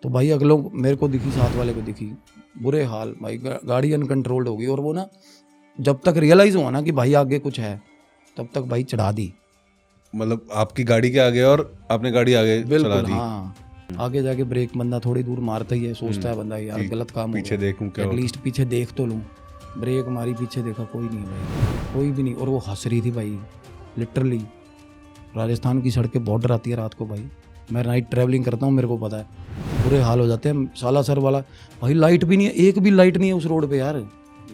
तो भाई अगलों मेरे को दिखी, साथ वाले को दिखी, बुरे हाल भाई, गाड़ी अनकंट्रोल्ड हो गई। और वो ना जब तक रियलाइज़ हुआ ना कि भाई आगे कुछ है, तब तक भाई चढ़ा दी। मतलब आपकी गाड़ी के आगे और आपने गाड़ी आगे चला बिल्कुल दी। हाँ, आगे जाके ब्रेक बंदा थोड़ी दूर मारता ही है, सोचता है बंदा यार कि गलत काम हो पीछे गया, देखूं क्या एटलीस्ट पीछे देख तो लूँ। ब्रेक मारी, पीछे देखा, कोई नहीं है भाई, कोई भी नहीं। और वो हंस रही थी भाई, लिटरली। राजस्थान की सड़कें बॉर्डर आती है रात को भाई, मैं नाइट ट्रैवलिंग करता हूँ, मेरे को पता है, बुरे हाल हो जाते हैं। सालासर वाला भाई, लाइट भी नहीं है, एक भी लाइट नहीं है उस रोड पे यार।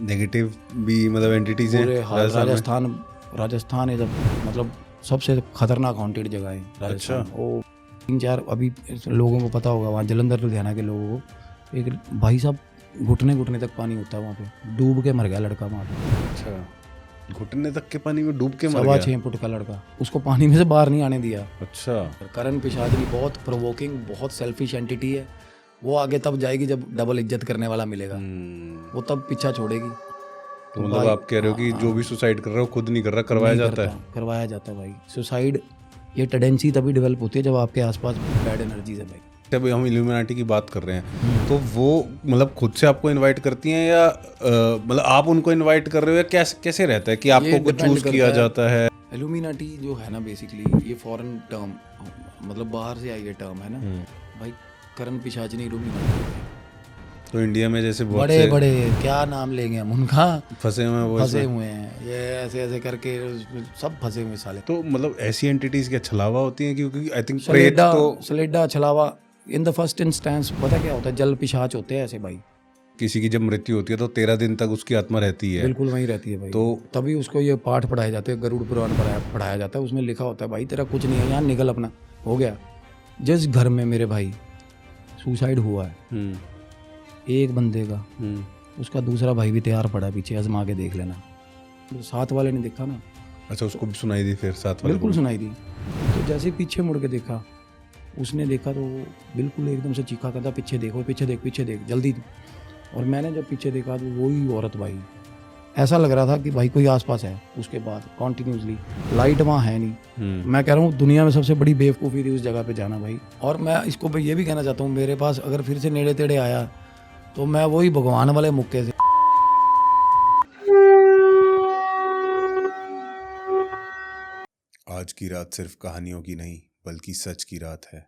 नेगेटिव भी मतलब एंटिटीज हैं बुरे हाल। राजस्थान में? राजस्थान है जब मतलब सबसे खतरनाक हॉन्टेड जगह है राजस्थान। अच्छा। वो 3-4 अभी लोगों को पता होगा, वहाँ जलंधर लुधियाना के लोगों को, एक भाई साहब घुटने घुटने तक पानी होता है वहाँ पे, डूब के मर गया लड़का वहाँ पे। अच्छा, घुटने तक के पानी में डूब के मर 6.25 गया? फुट का लड़का, उसको पानी में से बाहर नहीं आने दिया। अच्छा। करण पिशाचनी बहुत प्रोवोकिंग, बहुत सेल्फिश एंटिटी है। वो आगे तब जाएगी जब डबल इज्जत करने वाला मिलेगा, वो तब पीछा छोड़ेगी। तो मतलब आप कह रहे हो कि जो भी सुसाइड कर रहा है वो खुद नहीं कर रहा, करवाया जाता है? करवाया जाता है भाई। सुसाइड ये टेंडेंसी तभी डेवलप होती है जब आपके आसपास बैड एनर्जीज है भाई। जब हम इल्यूमिनाटी की बात कर रहे हैं तो वो मतलब खुद से आपको इनवाइट करती हैं या मतलब आप उनको इनवाइट कर रहे हो, या कैसे रहता है कि आपको कुछ चूज किया जाता है? इल्यूमिनाटी जो है ना बेसिकली ये फॉरेन टर्म, मतलब बाहर से आई ये टर्म है ना भाई। करण पिशाचनी इल्यूमिनाटी। तो इंडिया में जैसे बहुत बड़े बड़े क्या नाम लेंगे हम उनका, फंसे हुए हैं ये, ऐसे ऐसे करके सब फंसे हुए साले। तो मतलब ऐसी एंटिटीज के छलावा होती हैं? क्योंकि आई थिंक सलेडा छलावा इन द फर्स्ट इंस्टेंस पता क्या होता है, जल पिशाच होते हैं ऐसे भाई। किसी की जब मृत्यु होती है तो 13 दिन तक उसकी आत्मा रहती है। बिल्कुल वहीं रहती है भाई। तो तभी उसको ये पाठ पढ़ाए जाते हैं, गरुड़ पुराण पढ़ाया जाता है, उसमें लिखा होता है भाई तेरा कुछ नहीं है यहाँ, निकल अपना, हो गया। जिस घर में मेरे भाई सुसाइड हुआ है एक बंदे का, उसका दूसरा भाई भी तैयार पड़ा है पीछे, आजमा के देख लेना। तो साथ वाले ने देखा ना। अच्छा, उसको भी सुनाई दी फिर साथ वाले? बिल्कुल सुनाई दी। तो जैसे ही पीछे मुड़ के देखा, उसने देखा तो वो बिल्कुल एकदम से चीखा करता, पीछे देखो, पीछे देख जल्दी। और मैंने जब पीछे देखा तो वही औरत भाई, ऐसा लग रहा था कि भाई कोई आसपास है। उसके बाद कॉन्टिन्यूसली लाइट वहाँ है नहीं। मैं कह रहा हूँ दुनिया में सबसे बड़ी बेवकूफ़ी थी उस जगह पे जाना भाई। और मैं इसको भाई ये भी कहना चाहता हूँ, मेरे पास अगर फिर से नेड़े तेड़े आया तो मैं वही भगवान वाले मुक्के से। आज की रात सिर्फ कहानियों की नहीं बल्कि सच की रात है।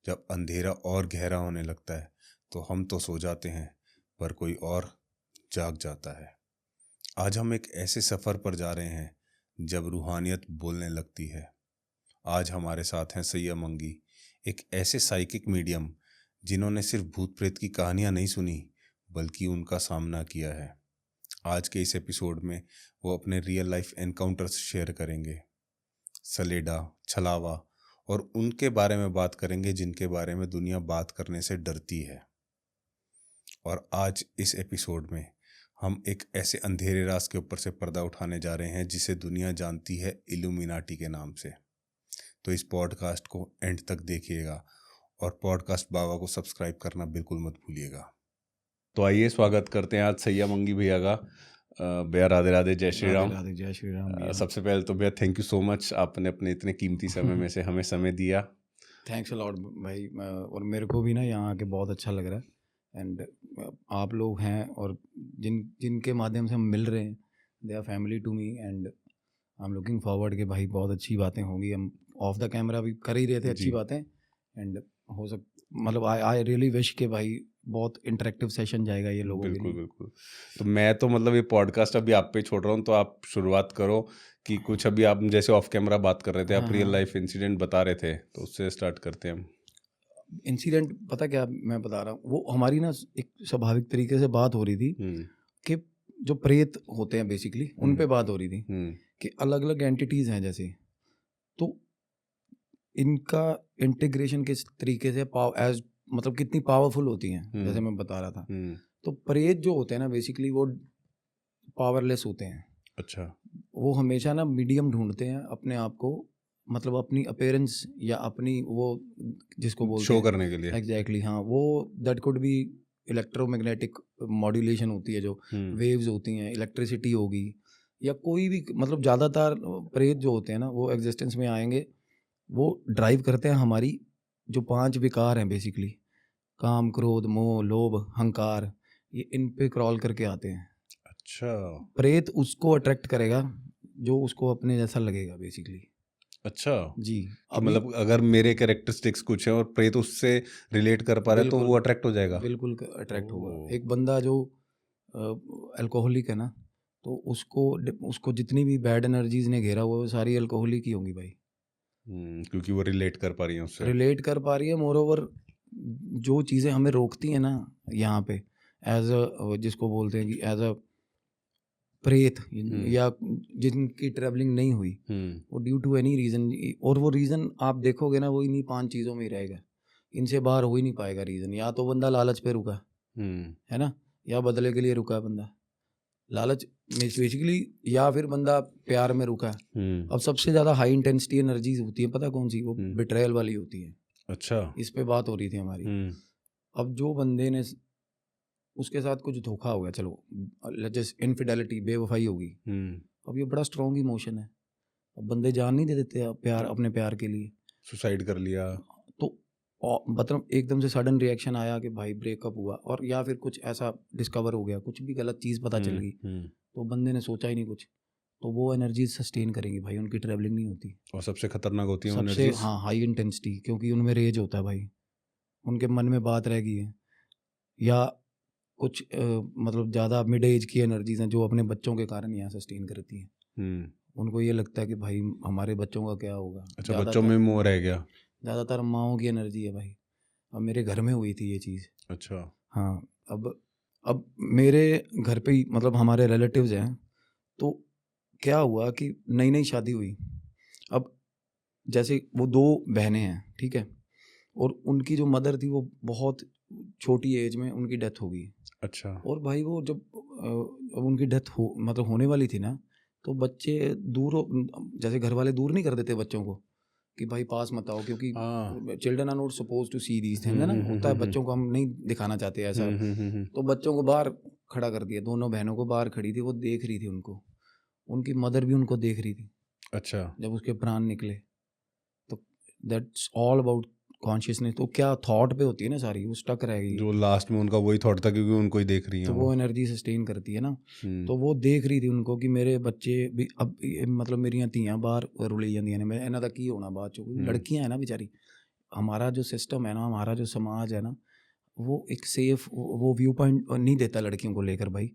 जब अंधेरा और गहरा होने लगता है तो हम तो सो जाते हैं पर कोई और जाग जाता है। आज हम एक ऐसे सफ़र पर जा रहे हैं जब रूहानियत बोलने लगती है। आज हमारे साथ हैं सैया मंगी, एक ऐसे साइकिक मीडियम जिन्होंने सिर्फ भूत प्रेत की कहानियां नहीं सुनी बल्कि उनका सामना किया है। आज के इस एपिसोड में वो अपने रियल लाइफ एनकाउंटर्स शेयर करेंगे, सलेडा, छलावा और उनके बारे में बात करेंगे जिनके बारे में दुनिया बात करने से डरती है। और आज इस एपिसोड में हम एक ऐसे अंधेरे राज के ऊपर से पर्दा उठाने जा रहे हैं जिसे दुनिया जानती है इल्यूमिनाटी के नाम से। तो इस पॉडकास्ट को एंड तक देखिएगा और पॉडकास्ट बाबा को सब्सक्राइब करना बिल्कुल मत भूलिएगा। तो आइए स्वागत करते हैं आज सैया मंगी भैया का। भैया राधे राधे, जय श्री राम। राधे जय श्री राम। सबसे पहले तो भैया थैंक यू सो मच, आपने अपने इतने कीमती समय में से हमें समय दिया। थैंक्स अ लॉट भाई। और मेरे को भी ना यहाँ आके बहुत अच्छा लग रहा है। एंड आप लोग हैं और जिनके माध्यम से हम मिल रहे हैं, they are family to me. And I am looking forward कि भाई बहुत अच्छी बातें होंगी। हम ऑफ द कैमरा भी कर ही रहे थे अच्छी बातें। एंड हो मतलब आई रियली विश के भाई बहुत इंटरेक्टिव सेशन जाएगा ये लोगों के लिए। बिल्कुल बिल्कुल। तो मैं तो मतलब ये पॉडकास्ट अभी आप पे छोड़ रहा हूँ, तो आप शुरुआत करो कि कुछ अभी आप जैसे ऑफ कैमरा बात कर रहे थे, आप रियल लाइफ इंसिडेंट बता रहे थे, तो उससे स्टार्ट करते हैं हम। इंसिडेंट पता क्या मैं बता रहा हूँ, वो हमारी ना एक स्वाभाविक तरीके से बात हो रही थी कि जो प्रेत होते हैं बेसिकली उन पे बात हो रही थी कि अलग अलग एंटिटीज हैं जैसे, तो इनका इंटीग्रेशन किस तरीके से एज मतलब कितनी पावरफुल होती हैं, जैसे मैं बता रहा था। तो प्रेत जो होते हैं ना बेसिकली वो पावरलेस होते हैं। अच्छा। वो हमेशा ना मीडियम ढूंढते हैं अपने आप को, मतलब अपनी अपीयरेंस या अपनी वो जिसको बोलते शो हैं करने के लिए। एग्जैक्टली हाँ, वो that could be electromagnetic modulation होती है, जो वेव्स होती हैं, इलेक्ट्रिसिटी होगी या कोई भी, मतलब ज़्यादातर प्रेत जो होते हैं ना वो एग्जिस्टेंस में आएंगे, वो ड्राइव करते हैं हमारी जो 5 विकार हैं बेसिकली, काम, क्रोध, मोह, लोभ, अहंकार, ये इन पे क्रॉल करके आते हैं। अच्छा प्रेत उसको अट्रैक्ट करेगा जो उसको अपने जैसा लगेगा बेसिकली। अच्छा जी। कि अभी मतलब अगर मेरे कैरेक्टरिस्टिक्स कुछ है और प्रेत उससे रिलेट कर पा रहा है तो वो बिल्कुल अट्रैक्ट हो जाएगा। बिल्कुल अट्रैक्ट होगा। ओह। एक बंदा जो अल्कोहलिक है ना, तो उसको जितनी भी बैड एनर्जीज ने घेरा हुआ है वो सारी अल्कोहलिक ही होंगी भाई। क्योंकि वो रिलेट कर पा रही है उससे। रिलेट कर पा रही है। मोर ओवर जो चीज़ें हमें रोकती हैं ना यहाँ पे, एज अ जिसको बोलते हैं कि एज अ प्रेत, या जिनकी ट्रैवलिंग नहीं हुई, वो ड्यू टू एनी रीज़न, और वो रीज़न आप देखोगे ना वो इन्हीं 5 चीज़ों में ही रहेगा। इनसे बाहर हो ही नहीं पाएगा रीज़न। या तो बंदा लालच पे रुका है ना, या बदले के लिए रुका है बंदा, लालच बेसिकली, या फिर बंदा प्यार में रुका है। अब सबसे ज़्यादा हाई इंटेंसिटी एनर्जीज होती है, पता कौन सी? वो बिट्रेयल वाली होती है। अच्छा। इस पे बात हो रही थी हमारी। अब जो बंदे ने उसके साथ कुछ धोखा हो गया, चलो जैसे इनफिडेलिटी, बेवफाई होगी, अब ये बड़ा स्ट्रॉन्ग इमोशन है। अब बंदे जान नहीं दे देते प्यार, अपने प्यार के लिए सुसाइड कर लिया तो मतलब एकदम से सडन रिएक्शन आया कि भाई ब्रेकअप हुआ, और या फिर कुछ ऐसा डिस्कवर हो गया, कुछ भी गलत चीज़ पता चल गई, तो बंदे ने सोचा ही नहीं कुछ, तो वो एनर्जी सस्टेन करेंगी भाई, उनकी ट्रैवलिंग नहीं होती। और सबसे खतरनाक होती है सबसे एनर्जीज। हाँ, हाई इंटेंसिटी, क्योंकि उनमें रेज होता है भाई, उनके मन में बात रह गई है, या कुछ मतलब ज़्यादा मिड एज की एनर्जीज हैं जो अपने बच्चों के कारण यहाँ सस्टेन करती हैं। उनको ये लगता है कि भाई हमारे बच्चों का क्या होगा। अच्छा, बच्चों में मोह रह गया। ज़्यादातर माओं की एनर्जी है भाई। अब मेरे घर में हुई थी ये चीज़। अच्छा। हाँ, अब मेरे घर पे ही मतलब हमारे रिलेटिव्स हैं, तो क्या हुआ कि नई नई शादी हुई। अब जैसे वो 2 बहनें हैं, ठीक है, और उनकी जो मदर थी वो बहुत छोटी एज में उनकी डेथ हो गई। अच्छा। और भाई वो जब अब उनकी डेथ हो मतलब होने वाली थी ना, तो बच्चे जैसे घर वाले दूर नहीं कर देते बच्चों को कि भाई पास मत आओ, क्योंकि children are not suppose to see these things, है ना, होता है बच्चों को हम नहीं दिखाना चाहते ऐसा। तो बच्चों को बाहर खड़ा कर दिया, दोनों बहनों को बाहर खड़ी थी, वो देख रही थी उनको, उनकी मदर भी उनको देख रही थी। अच्छा। जब उसके प्राण निकले, तो दैट्स ऑल अबाउट कॉन्शियसनेस। तो क्या थॉट पे होती है ना सारी, वो स्टक रह गई, जो लास्ट में उनका वही थॉट था क्योंकि उनको ही देख रही है तो वो एनर्जी सस्टेन करती है ना। तो वो देख रही थी उनको कि मेरे बच्चे भी अब मतलब मेरियां ਧੀਆਂ बाहर रुली ਜਾਂਦੀਆਂ ਨੇ, मैं ਇਹਨਾਂ ਦਾ ਕੀ ਹੋਣਾ ਬਾਅਦ ਚੋਂ, लड़कियां है ना बेचारी। हमारा जो सिस्टम है ना, हमारा जो समाज है ना, वो एक सेफ वो व्यू पॉइंट नहीं देता लड़कियों को लेकर भाई।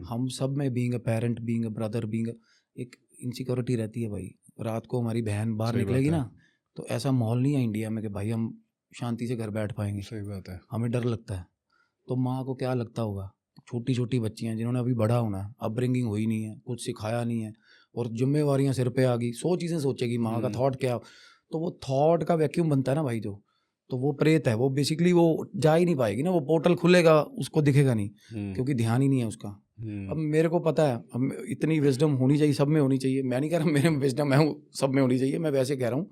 हम सब में being a parent, being a brother, being एक इनसिक्योरिटी रहती है भाई। रात को हमारी बहन बाहर निकलेगी ना, तो ऐसा माहौल नहीं है इंडिया में कि भाई हम शांति से घर बैठ पाएंगे। सही बात है। हमें डर लगता है। तो माँ को क्या लगता होगा, छोटी छोटी बच्चियाँ जिन्होंने अभी बड़ा होना है, अपब्रिंगिंग हुई नहीं है, कुछ सिखाया नहीं है, और जिम्मेवारियाँ सिर पे आ गई, 100 चीज़ें सोचेगी, माँ का थॉट क्या, तो वो थॉट का वैक्यूम बनता है ना भाई जो, तो वो प्रेत है, वो बेसिकली वो जा ही नहीं पाएगी ना, वो पोर्टल खुलेगा उसको दिखेगा नहीं, क्योंकि ध्यान ही नहीं है उसका। अब मेरे को पता है, अब इतनी विजडम होनी चाहिए, सब में होनी चाहिए। मैं नहीं कह रहा मेरे में विजडम है सब में होनी चाहिए, मैं वैसे कह रहा हूँ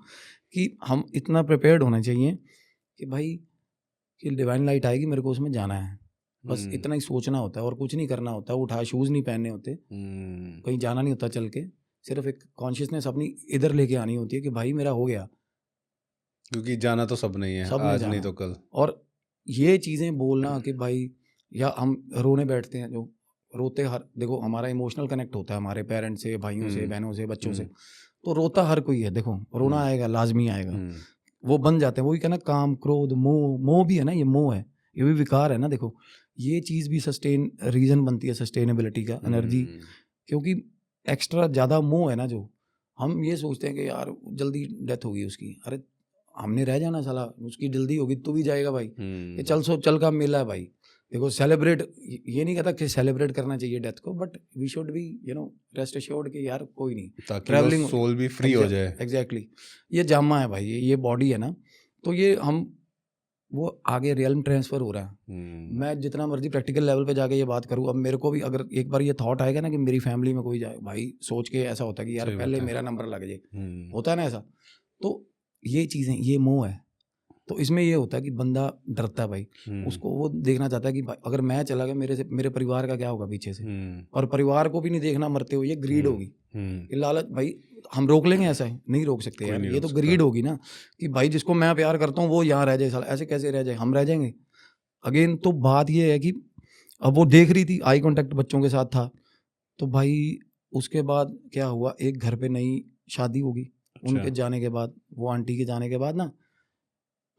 कि हम इतना प्रिपेयर्ड होना चाहिए कि भाई कि डिवाइन लाइट आएगी, मेरे को उसमें जाना है, बस इतना ही सोचना होता है, और कुछ नहीं करना होता। उठा शूज़ नहीं पहनने होते, कहीं जाना नहीं होता चल के, सिर्फ एक कॉन्शियसनेस अपनी इधर लेके आनी होती है कि भाई मेरा हो गया, क्योंकि जाना तो सब नहीं है, सब आज नहीं तो कल। और ये चीज़ें बोलना कि भाई, या हम रोने बैठते हैं, जो रोते हर, देखो हमारा इमोशनल कनेक्ट होता है हमारे पेरेंट्स से, भाइयों से, बहनों से, बच्चों से, तो रोता हर कोई है, देखो रोना आएगा, लाजमी आएगा, वो बन जाते हैं। वही कहना, काम, क्रोध, मोह, मोह भी है ना, ये मोह है, ये भी विकार है ना। देखो ये चीज़ भी सस्टेन रीज़न बनती है सस्टेनेबिलिटी का, एनर्जी, क्योंकि एक्स्ट्रा ज़्यादा मोह है ना, जो हम ये सोचते हैं कि यार जल्दी डेथ होगी उसकी, अरे हमने रह जाना साला, उसकी जल्दी होगी तो भी जाएगा भाई, ये चल का मेला है भाई। देखो सेलिब्रेट, ये नहीं कहता कि सेलिब्रेट करना चाहिए डेथ को, but we should be rest assured कि यार कोई नहीं, ट्रैवलिंग सोल भी फ्री हो जाए। एग्जैक्टली, ये जामा है भाई, ये बॉडी है ना, तो ये हम वो आगे रियल्म ट्रांसफर हो रहा है। मैं जितना मर्जी प्रैक्टिकल लेवल पे जाके ये बात करूँ, अब मेरे को भी अगर एक बार ये थॉट आएगा ना कि मेरी फैमिली में कोई जाए, भाई सोच के ऐसा होता है कि यार पहले मेरा नंबर लग जाए, होता है ना ऐसा। तो ये चीज़ें, ये मोह है, तो इसमें ये होता है कि बंदा डरता है भाई, उसको वो देखना चाहता है कि भाई अगर मैं चला गया, मेरे परिवार का क्या होगा पीछे से, और परिवार को भी नहीं देखना मरते हुए, ये ग्रीड होगी, ये लालच। भाई हम रोक लेंगे, ऐसा है नहीं रोक सकते यार, ये तो ग्रीड होगी ना कि भाई जिसको मैं प्यार करता हूँ वो यहाँ रह जाए, साला ऐसे कैसे रह जाए, हम रह जाएंगे। अगेन तो बात ये है कि अब वो देख रही थी, आई कांटेक्ट बच्चों के साथ था, तो भाई उसके बाद क्या हुआ, एक घर पे नई शादी होगी, उनके अच्छा। जाने के बाद, वो आंटी के जाने के बाद ना,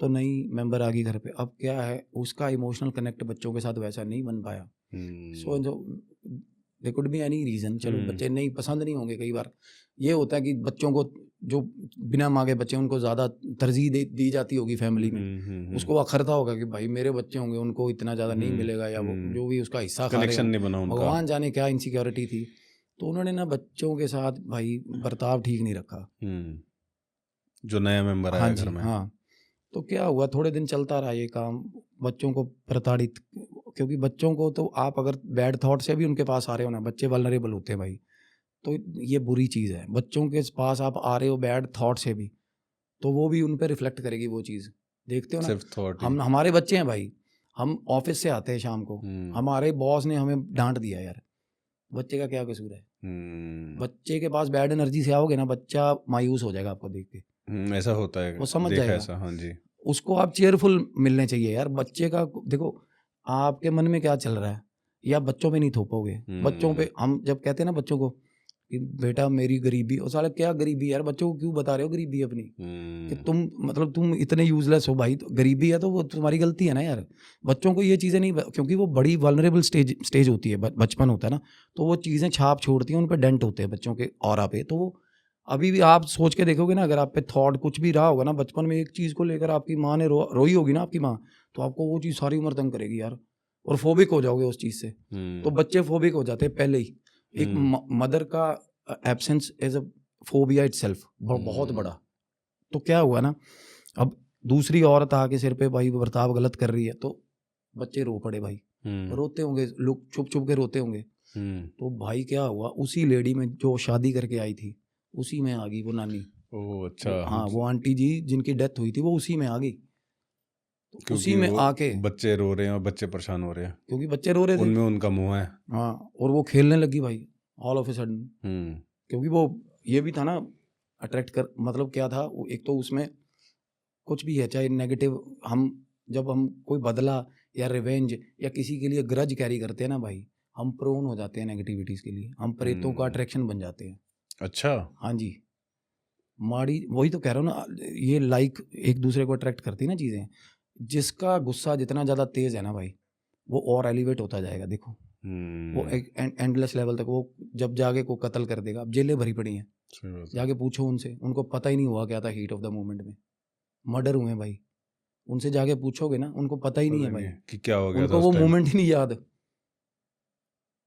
तो नई मेंबर आ गई घर पे। अब क्या है, उसका इमोशनल कनेक्ट बच्चों के साथ वैसा नहीं बन पाया। सो जो they could be any reason, चलो बच्चे नहीं पसंद नहीं होंगे, कई बार ये होता है कि बच्चों को जो बिना मांगे बच्चे, उनको ज़्यादा तरजीह दी जाती होगी फैमिली में, उसको अखरता होगा कि भाई मेरे बच्चे होंगे, उनको इतना ज़्यादा नहीं मिलेगा, या वो जो भी उसका हिस्सा खा कनेक्शन रहे नहीं बना हैं, उनका। भगवान जाने क्या इनसिक्योरिटी थी। तो उन्होंने ना बच्चों के साथ भाई बर्ताव ठीक नहीं रखा, जो नया मेंबर आया हाँ घर जी में। हाँ। तो क्या हुआ, थोड़े दिन चलता रहा ये काम, बच्चों को प्रताड़ित, क्योंकि बच्चों को तो आप अगर बैड थॉट से भी उनके पास आ रहे हो ना, बच्चे वल्नरेबल होते हैं भाई, तो ये बुरी चीज़ है। बच्चों के पास आप आ रहे हो बैड थॉट से भी, तो वो भी उन पर रिफ्लेक्ट करेगी वो चीज़, देखते हो ना। सिर्फ थॉट ही। हम हमारे बच्चे हैं भाई, हम ऑफिस से आते हैं शाम को, हमारे बॉस ने हमें डांट दिया यार, बच्चे का क्या कसूर है? बच्चे के पास बैड एनर्जी से आओगे ना, बच्चा मायूस हो जाएगा आपको देख के, ऐसा होता है, वो समझ देखा जाएगा। ऐसा, हाँ जी। उसको आप चेयरफुल मिलने चाहिए यार। बच्चे का देखो, आपके मन में क्या चल रहा है, या बच्चों पे नहीं थोपोगे। बच्चों पे हम जब कहते हैं ना बच्चों को कि बेटा मेरी गरीबी, और साले क्या गरीबी यार, बच्चों को क्यों बता रहे हो गरीबी अपनी, कि तुम मतलब तुम इतने यूजलेस हो भाई, तो गरीबी है तो वो तुम्हारी गलती है ना यार। बच्चों को ये चीज़ें नहीं, क्योंकि वो बड़ी वल्नरेबल स्टेज होती है, बचपन होता है ना, तो वो चीज़ें छाप छोड़ती हैं, उन पर डेंट होते हैं बच्चों के ऑरा पे। तो वो अभी भी आप सोच के देखोगे ना, अगर आप पे थॉट कुछ भी रहा होगा ना बचपन में, एक चीज़ को लेकर आपकी माँ ने रोई होगी ना आपकी माँ, तो आपको वो चीज़ सारी उम्र तंग करेगी यार, और फोबिक हो जाओगे उस चीज़ से। तो बच्चे फोबिक हो जाते हैं पहले ही। एक मदर का absence as a phobia itself बहुत बड़ा। तो क्या हुआ ना, अब दूसरी औरत आके सिर पे भाई बर्ताव गलत कर रही है, तो बच्चे रो पड़े भाई, रोते होंगे लोग, छुप छुप के रोते होंगे। तो भाई क्या हुआ, उसी लेडी में जो शादी करके आई थी, उसी में आ गई वो नानी। ओह अच्छा। हाँ, वो आंटी जी जिनकी डेथ हुई थी, वो उसी में आ गई। तो उसी में वो आके बच्चे रो रहे हैं और बच्चे परेशान हो रहे हैं, क्योंकि बच्चे रो रहे थे, उनमें उनका मुंह है। हाँ, और वो खेलने लगी भाई ऑल ऑफ ए सडन। क्योंकि वो ये भी था ना, अट्रैक्ट कर, मतलब क्या था, एक तो उसमें कुछ भी है, चाहे नेगेटिव, जब हम कोई बदला या रिवेंज या किसी के लिए ग्रज कैरी करते हैं ना भाई, हम प्रोन हो जाते हैं नेगेटिविटीज़ के लिए, हम प्रेतों का अट्रैक्शन बन जाते हैं। अच्छा। हाँ जी, माड़ी, वही तो कह रहा हूँ ना, ये लाइक एक दूसरे को अट्रैक्ट करती है ना चीज़ें। जिसका गुस्सा जितना ज़्यादा तेज़ है ना भाई, वो और एलिवेट होता जाएगा। देखो वो एक एंडलेस लेवल तक, वो जब जाके को कत्ल कर देगा। अब जेलें भरी पड़ी हैं, जाके पूछो उनसे, उनको पता ही नहीं हुआ क्या था हीट ऑफ द मोमेंट में, मर्डर हुए भाई। उनसे जाके पूछोगे ना, उनको पता ही नहीं है भाई कि क्या हो गया उनको था वो उस टाइम। मोमेंट ही नहीं याद,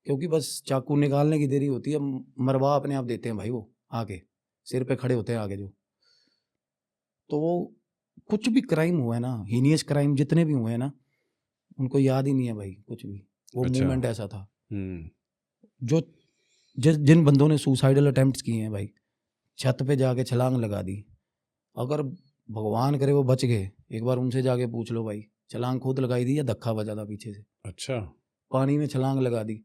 क्योंकि बस चाकू निकालने की देरी होती है, मरवा अपने आप देते हैं भाई, वो आके सिर पे खड़े होते हैं आगे जो। तो वो कुछ भी क्राइम हुआ है ना, हीनियस क्राइम जितने भी हुए हैं ना, उनको याद ही नहीं है भाई कुछ भी। वो अच्छा। मोमेंट ऐसा था। जो जिन बंदों ने सुसाइडल अटेम्प्ट्स किए हैं भाई, छत पे जाके छलांग लगा दी, अगर भगवान करे वो बच गए, एक बार उनसे जाके पूछ लो भाई, छलांग खुद लगाई थी या धक्का बजा था पीछे से। अच्छा। पानी में छलांग लगा दी,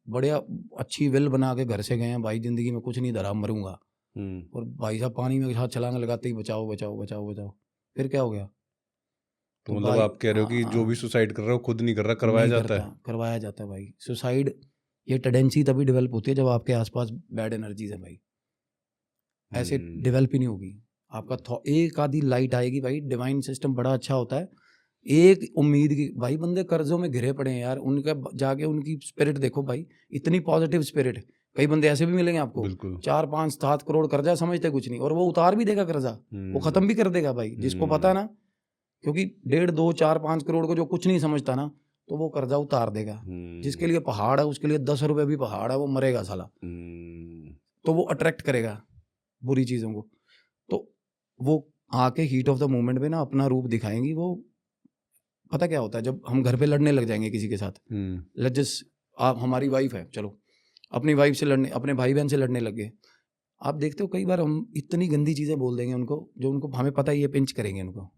बढ़िया अच्छी विल बना के घर से गए हैं भाई, जिंदगी में कुछ नहीं धरा, मरूंगा, और भाई साहब पानी में साथ छलांग लगाते ही बचाओ बचाओ बचाओ बचाओ, फिर क्या हो गया। तो मतलब आप कह रहे हो कि जो भी सुसाइड कर रहा है वो खुद नहीं कर रहा, करवाया जाता है। करवाया जाता है भाई। सुसाइड ये टेंडेंसी तभी डेवलप होती है जब आपके आसपास बैड एनर्जीज है भाई, ऐसे डेवलप ही नहीं होगी। आपका एक आधी लाइट आएगी भाई, डिवाइन सिस्टम बड़ा अच्छा होता है, एक उम्मीद की, भाई बंदे कर्जों में घिरे पड़े हैं यार, उनका जाके उनकी स्पिरिट देखो भाई, इतनी पॉजिटिव स्पिरिट। कई बंदे ऐसे भी मिलेंगे आपको, 4 5 7 करोड़ कर्जा, समझते कुछ नहीं, और वो उतार भी देगा कर्जा, वो खत्म भी कर देगा भाई, जिसको पता है ना। क्योंकि 1.5 2 4 5 करोड़ को जो कुछ नहीं समझता ना, तो वो कर्जा उतार देगा। जिसके लिए पहाड़ है, उसके लिए 10 रुपए भी पहाड़ है, वो मरेगा साला। तो वो अट्रैक्ट करेगा बुरी चीज़ों को, तो वो आके हीट ऑफ द मोमेंट में ना अपना रूप दिखाएंगी। वो पता क्या होता है, जब हम घर पे लड़ने लग जाएंगे किसी के साथ, लज्जस, आप हमारी वाइफ है, चलो अपनी वाइफ से लड़ने, अपने भाई बहन से लड़ने लग गए, आप देखते हो कई बार हम इतनी गंदी चीज़ें बोल देंगे उनको, जो उनको हमें पता है ये पिंच करेंगे उनको,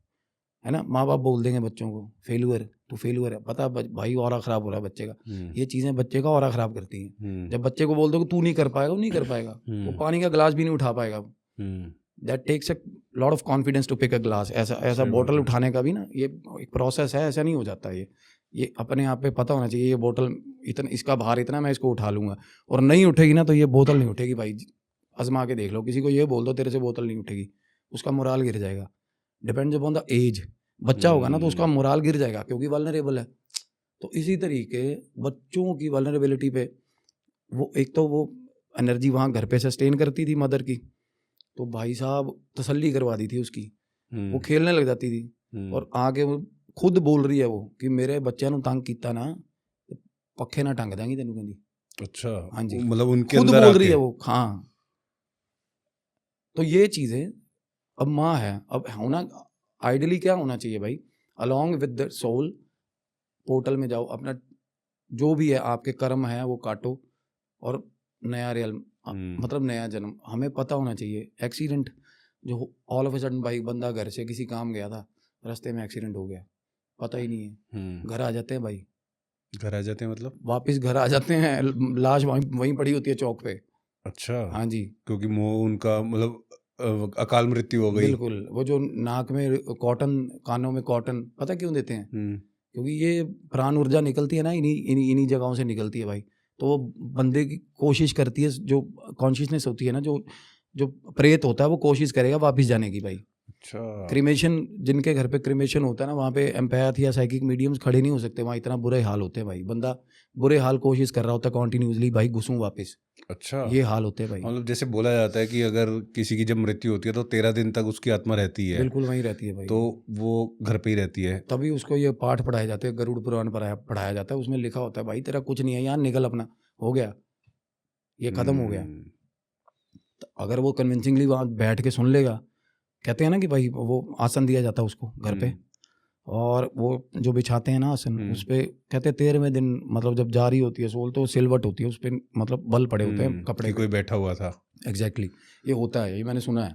है ना। माँ बाप बोल देंगे बच्चों को, फेलुअर, तू फेलुअर है, पता भाई ऑरा खराब हो रहा है बच्चे का। ये चीज़ें बच्चे का ऑरा खराब करती हैं। जब बच्चे को बोल दो कि तू नहीं कर पाएगा, वो नहीं कर पाएगा, वो पानी का गिलास भी नहीं उठा पाएगा। That takes a lot of confidence to pick a glass. ऐसा सही बोतल बात है। उठाने का भी ना ये एक प्रोसेस है, ऐसा नहीं हो जाता। ये अपने आप पे पता होना चाहिए, ये बोतल इतना, इसका भार इतना, मैं इसको उठा लूँगा। और नहीं उठेगी ना तो ये बोतल नहीं उठेगी भाई। आजमा के देख लो, किसी को ये बोल दो तेरे से बोतल नहीं उठेगी, उसका मोराल गिर जाएगा। Depends upon the age. बच्चा होगा ना तो उसका मोराल गिर जाएगा क्योंकि वल्नरेबल है। तो इसी तरीके बच्चों की वल्नरेबिलिटी पे वो एक तो वो एनर्जी वहाँ घर पे सस्टेन करती थी मदर की, तो भाई साहब तसल्ली करवा दी थी उसकी, वो खेलने लग जाती थी। और आगे वो खुद बोल रही है वो कि मेरे बच्चे ਨੂੰ तंग ਕੀਤਾ ना पखे ना टंग देंगी तेनू कहती। अच्छा, हाँ जी, मतलब उनके खुद अंदर बोल रही आके। है वो। हाँ, तो ये चीज़ें अब माँ है, अब होना आइडियली क्या होना चाहिए भाई, along with the soul portal में जाओ, अपना जो भी है आपके कर्म है वो काटो और नया रियल मतलब नया जन्म। हमें पता होना चाहिए एक्सीडेंट जो ऑल ऑफ ए सडन भाई बंदा घर से किसी काम गया था, रास्ते में एक्सीडेंट हो गया, पता ही नहीं है, घर आ जाते हैं भाई, घर आ जाते हैं मतलब? वापस घर आ जाते हैं, लाश वहीं पड़ी होती है चौक पे। अच्छा, हाँ जी, क्योंकि उनका मतलब अकाल मृत्यु हो गई। बिल्कुल। वो जो नाक में कॉटन, कानों में कॉटन, पता क्यों देते हैं? क्योंकि ये प्राण ऊर्जा निकलती है ना, इन्हीं जगहों से निकलती है भाई। तो वो बंदे की कोशिश करती है, जो कॉन्शियसनेस होती है ना, जो प्रेत होता है वो कोशिश करेगा वापस जाने की भाई। अच्छा, क्रिमेशन, जिनके घर पे क्रिमेशन होता है ना, वहाँ पे एम्पैथ या साइकिक मीडियम्स खड़े नहीं हो सकते, वहाँ इतना बुरे हाल होते हैं भाई। बंदा बुरे हाल कोशिश कर रहा होता है कॉन्टिन्यूसली, भाई घुसूं वापस, अच्छा, ये हाल होते हैं भाई। मतलब जैसे बोला जाता है कि अगर किसी की जब मृत्यु होती है तो 13 दिन तक उसकी आत्मा रहती है, बिल्कुल वहीं रहती है भाई। तो वो घर पे ही रहती है। तभी उसको ये पाठ पढ़ाए जाते हैं, गरुड़ पुराण पढ़ाया जाता है, उसमें लिखा होता है भाई तेरा कुछ नहीं है यार, निकल अपना, हो गया, ये खत्म हो गया। तो अगर वो कन्विंसिंगली वहाँ बैठ के सुन लेगा, कहते हैं ना कि भाई वो आसन दिया जाता है उसको घर पे, और वो जो बिछाते हैं ना आसन, उस पर कहते हैं 13वें दिन, मतलब जब जारी होती है सोल तो सिलवट होती है उस पर, मतलब बल पड़े होते हैं कपड़े कि पे। कोई बैठा हुआ था। एग्जैक्टली, ये होता है, ये मैंने सुना है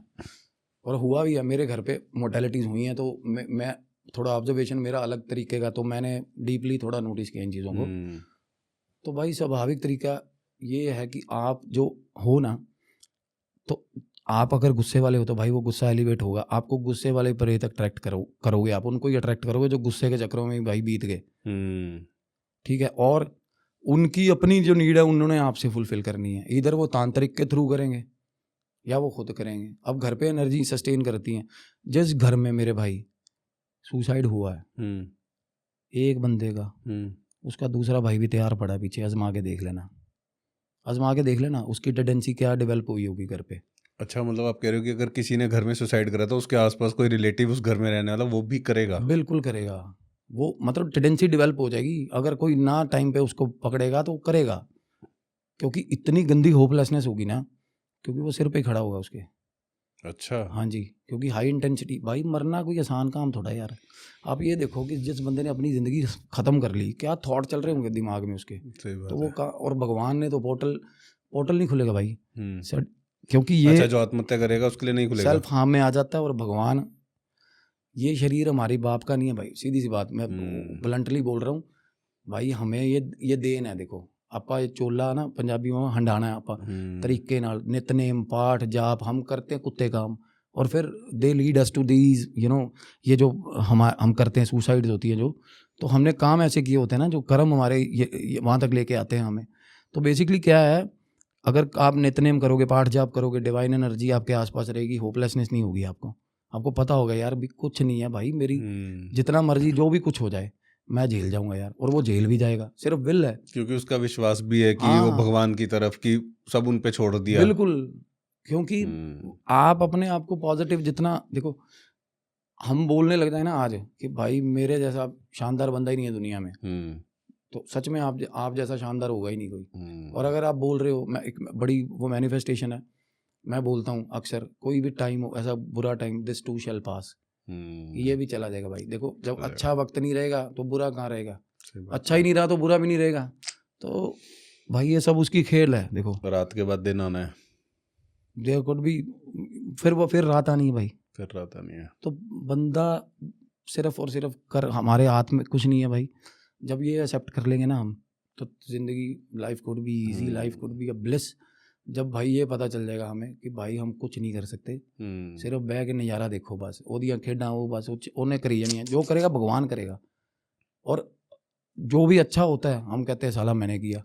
और हुआ भी है। मेरे घर पे मोर्टेलिटीज़ हुई हैं, तो मैं थोड़ा ऑब्जर्वेशन मेरा अलग तरीके का, तो मैंने डीपली थोड़ा नोटिस किया इन चीज़ों को। तो भाई स्वाभाविक तरीका ये है कि आप जो हो ना, तो आप अगर गुस्से वाले हो तो भाई वो गुस्सा एलिवेट होगा, आपको गुस्से वाले प्रेत अट्रैक्ट करोगे, आप उनको ही अट्रैक्ट करोगे जो गुस्से के चक्रों में भाई बीत गए। ठीक है, और उनकी अपनी जो नीड है उन्होंने आपसे फुलफिल करनी है, इधर वो तांत्रिक के थ्रू करेंगे या वो खुद करेंगे। अब घर पे एनर्जी सस्टेन करती हैं। जिस घर में मेरे भाई सुसाइड हुआ है एक बंदे का, उसका दूसरा भाई भी तैयार पड़ा है पीछे, आजमा के देख लेना, आजमा के देख लेना उसकी टेंडेंसी क्या डेवलप हुई होगी घर पे। अच्छा, मतलब आप कह रहे हो कि अगर किसी ने घर में सुसाइड करा तो उसके आसपास कोई रिलेटिव उस घर में रहने वाला वो भी करेगा? बिल्कुल करेगा वो, मतलब टेंडेंसी डेवलप हो जाएगी। अगर कोई ना टाइम पे उसको पकड़ेगा तो करेगा, क्योंकि इतनी गंदी होपलेसनेस होगी ना, क्योंकि वो सिर पे खड़ा होगा उसके। अच्छा, हाँ जी, क्योंकि हाई इंटेंसिटी, भाई मरना कोई आसान काम थोड़ा यार। आप ये देखो कि जिस बंदे ने अपनी ज़िंदगी ख़त्म कर ली, क्या थॉट चल रहे होंगे दिमाग में उसके। सही बात तो वो है। और भगवान ने तो पोर्टल नहीं खुलेगा भाई सर, क्योंकि ये अच्छा, जो आत्महत्या करेगा उसके लिए नहीं खुलेगा। सेल्फ हार्म में आ जाता है। और भगवान, ये शरीर हमारी बाप का नहीं है भाई, सीधी सी बात, मैं ब्लंटली बोल रहा हूँ भाई। हमें ये देन है, देखो ਆਪਾਂ ਇਹ ਚੋਲਾ ਨਾ ਪੰਜਾਬੀ में हंडाना है, ਆਪਾਂ तरीके नाल नितनेम पाठ जाप हम करते हैं कुत्ते काम, और फिर they lead us to these ये जो हम करते हैं सुसाइड्स होती है जो, तो हमने काम ऐसे किए होते हैं ना, जो कर्म हमारे ये वहाँ तक लेके आते हैं हमें। तो बेसिकली क्या है, अगर आप नितनेम करोगे, पाठ जाप करोगे, डिवाइन एनर्जी आपके आसपास रहेगी, होपलेसनेस नहीं होगी आपको पता होगा यार भी कुछ नहीं है भाई, मेरी जितना मर्जी जो भी कुछ हो जाए मैं झेल जाऊंगा यार, और वो झेल भी जाएगा, सिर्फ विल है। क्योंकि उसका विश्वास भी है कि वो भगवान की तरफ की सब उन पे छोड़ दिया। बिल्कुल, क्योंकि आप अपने आप को पॉजिटिव जितना देखो, हम बोलने लग जाए ना आज कि भाई मेरे जैसा शानदार बंदा ही नहीं है दुनिया में, तो सच में आप जैसा शानदार होगा ही नहीं कोई। और अगर आप बोल रहे हो, मैं एक बड़ी वो मैनिफेस्टेशन है, मैं बोलता हूँ अक्सर, कोई भी टाइम हो ऐसा बुरा टाइम, दिस टू शैल पास, ये भी चला जाएगा भाई। देखो जब अच्छा वक्त नहीं रहेगा तो बुरा कहाँ रहेगा, अच्छा ही नहीं रहा तो बुरा भी नहीं रहेगा। तो भाई ये सब उसकी खेल है। देखो रात के बाद दिन आना है, देयर कुड बी, फिर रात आनी है भाई, फिर रात आनी है। तो बंदा सिर्फ और सिर्फ हमारे हाथ में कुछ नहीं है भाई। जब ये एक्सेप्ट कर लेंगे ना हम, तो जिंदगी, life could be easy, life could be a bliss. जब भाई ये पता चल जाएगा हमें कि भाई हम कुछ नहीं कर सकते, सिर्फ बह के नज़ारा देखो बस, ओदियां खेडां वो बस उन्हें करी जानी है, जो करेगा भगवान करेगा। और जो भी अच्छा होता है हम कहते हैं साला मैंने किया,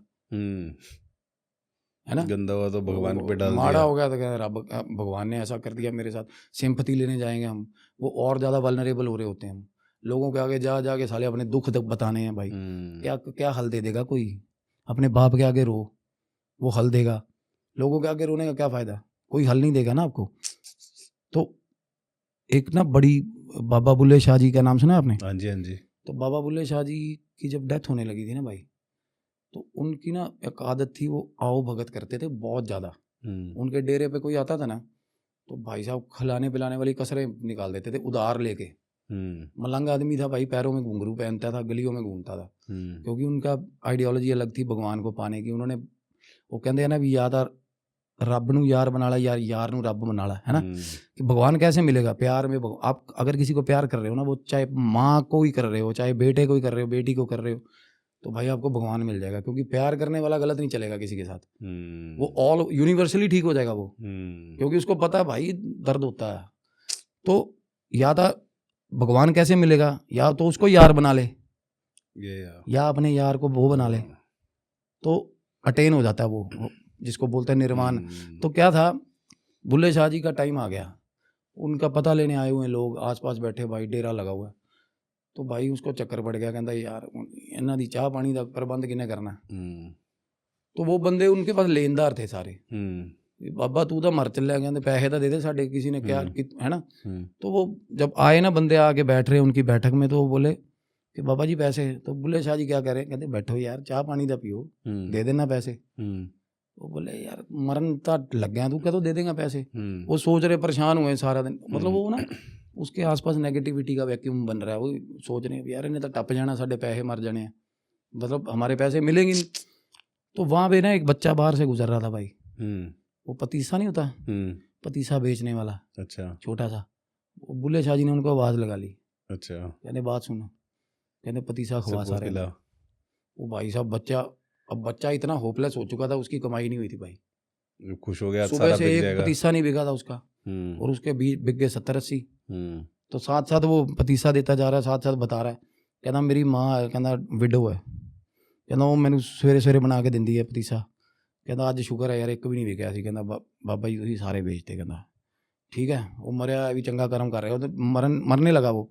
है ना, गंदा हुआ तो भगवान पे डाल माड़ा दिया। हो गया तो कहते रब भगवान ने ऐसा कर दिया मेरे साथ। सिंपैथी लेने जाएंगे हम, वो और ज़्यादा वल्नरेबल हो रहे होते हैं हम। लोगों के आगे जा जाके साले अपने दुख बताने हैं भाई, क्या क्या हल दे देगा कोई? अपने बाप के आगे रो, वो हल देगा। लोगों के आगे रोने का क्या फ़ायदा? कोई हल नहीं देगा ना आपको। तो एक ना बड़ी बाबा बुल्ले शाह जी का नाम सुना आपने? हाँ जी, हाँ जी। तो बाबा बुल्ले शाह जी की जब डेथ होने लगी थी ना भाई, तो उनकी ना एक आदत थी, वो आओ भगत करते थे बहुत ज़्यादा। उनके डेरे पे कोई आता था ना तो भाई साहब खिलाने पिलाने वाली कसरें निकाल देते थे उधार लेके। मलंग आदमी था भाई, पैरों में घुंघरू पहनता था, गलियों में घूमता था, क्योंकि उनका आइडियोलॉजी अलग थी भगवान को पाने की। उन्होंने, वो कहते हैं ना भी याद आ रब नू यार बना ला, यार यार नू रब बना ला, है ना, कि भगवान कैसे मिलेगा? प्यार में आप अगर किसी को प्यार कर रहे हो ना, वो चाहे माँ को ही कर रहे हो, चाहे बेटे को ही कर रहे हो, बेटी को कर रहे हो, तो भाई आपको भगवान मिल जाएगा। क्योंकि प्यार करने वाला गलत नहीं चलेगा किसी के साथ, वो ऑल यूनिवर्सली ठीक हो जाएगा वो, क्योंकि उसको पता है भाई दर्द होता है। तो या तो भगवान कैसे मिलेगा, या तो उसको यार बना ले, या अपने यार को वो बना ले, तो अटेन हो जाता है वो जिसको बोलते हैं निर्वाण। तो क्या था, बुल्ले शाह जी का टाइम आ गया, उनका पता लेने आए हुए लोग आसपास बैठे, भाई डेरा लगा हुआ है। तो भाई उसको चक्कर पड़ गया, कहता यार इन्हां दी चाह पानी का प्रबंध किने करना। तो वो बंदे उनके पास लेनदार थे सारे, बाबा तू तो मर चलिया, कहते पैसे तो दे दे साढ़े, किसी ने क्या है ना। तो वो जब आए ना बंदे आके बैठ रहे उनकी बैठक में, तो वो बोले कि बाबा जी पैसे। तो बुल्ले शाह जी क्या कह रहे हैं, कहते बैठो यार चाह पानी का पियो, दे देना पैसे। वो बोले यार मरन तो लग गया, तू क्या तो दे देगा पैसे। वो सोच रहे, परेशान हुए सारा दिन, मतलब वो ना उसके आसपास नेगेटिविटी का वैक्यूम बन रहा है। वो सोच रहे हैं यार इन्हें तो टप जाना, साढ़े पैसे मर जाने हैं, मतलब हमारे पैसे मिलेंगे नहीं। तो वहाँ पे ना एक बच्चा बाहर से गुजर रहा था भाई, वो पतीसा नहीं होता, पतीसा बेचने वाला, अच्छा छोटा सा। वो बुल्ले शाह जी ने उनको आवाज़ लगा ली, अच्छा कहने बात सुनो, कहने पतीसा खवा सारे। वो भाई साहब बच्चा इतना होपलेस हो चुका था, उसकी कमाई नहीं हुई थी भाई, खुश हो गया, सुबह से एक पतीसा नहीं बिका था उसका, और उसके बीज बिक गए 70-80। तो साथ साथ वो पतीसा देता जा रहा है, साथ साथ बता रहा है, कहना मेरी माँ है, कहना विडो है, कहना वो मैंने सवेरे सवेरे बना के दिंदी है पतीसा, कहना अज शुक्र है यार एक भी नहीं बिका सी, कहना बाबा जी तुम सारे बेचते, कहना ठीक है वो मरिया भी चंगा कर्म कर रहे हो। तो मरने लगा वो।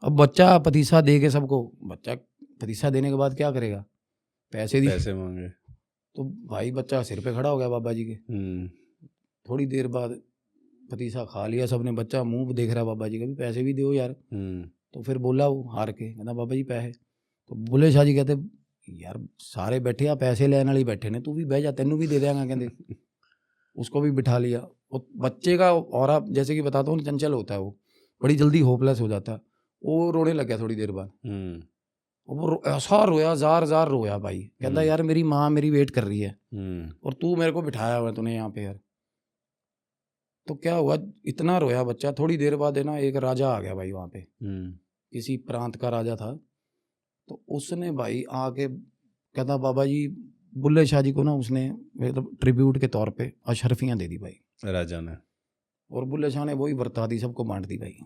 अब बच्चा पतीसा दे के सबको, बच्चा पतीसा देने के बाद क्या करेगा, पैसे मांगे। तो भाई बच्चा सिर पे खड़ा हो गया बाबा जी के। थोड़ी देर बाद पतीसा खा लिया सबने, बच्चा मुंह देख रहा बाबा जी का, भी पैसे भी दो यार। तो फिर बोला वो हार के, कहना बाबा जी पैसे। तो बुल्ले शाह जी कहते यार सारे बैठे आ, पैसे लेने वाले बैठे ने, तू भी बह जा, तेनू भी दे देंगे, कहते उसको भी बिठा लिया। वो बच्चे का और आप जैसे कि बताता हूँ चंचल होता है, वो बड़ी जल्दी होपलेस हो जाता है। वो रोने लग गया थोड़ी देर बाद, वो ऐसा रोया, जार जार रोया भाई, कहता यार मेरी माँ मेरी वेट कर रही है और तू मेरे को बिठाया हुआ तूने यहाँ पे यार। तो क्या हुआ, इतना रोया बच्चा। थोड़ी देर बाद है ना एक राजा आ गया भाई वहाँ पे, किसी प्रांत का राजा था। तो उसने भाई आके कहता बाबा जी बुल्ले शाह जी को ना उसने मतलब ट्रिब्यूट के तौर पे अशरफियाँ दे दी भाई राजा ने, और बुल्ले शाह ने वही बरता दी, सबको बांट दी भाई,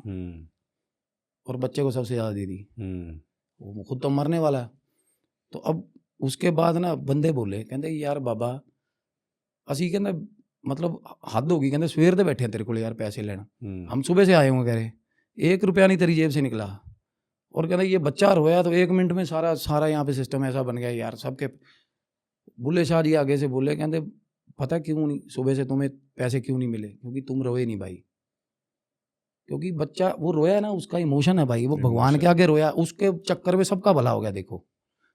और बच्चे को सबसे ज़्यादा दे दी। वो खुद तो मरने वाला है। तो अब उसके बाद ना बंदे बोले, कहते यार बाबा असी कहते मतलब हद होगी, कहते सवेर दे बैठे तेरे को यार पैसे लेना, हम सुबह से आए होंगे, कह रहे 1 रुपया नहीं तेरी जेब से निकला। और कहते ये बच्चा रोया तो 1 मिनट में सारा यहाँ पे सिस्टम ऐसा बन गया यार सबके। बुल्ले शाह जी आगे से बोले, कहते पता क्यों नहीं सुबह से तुम्हें पैसे क्यों नहीं मिले, क्योंकि तुम रोए नहीं भाई। क्योंकि बच्चा वो रोया ना, उसका इमोशन है भाई, वो भगवान के आगे रोया, उसके चक्कर में सबका भला हो गया। देखो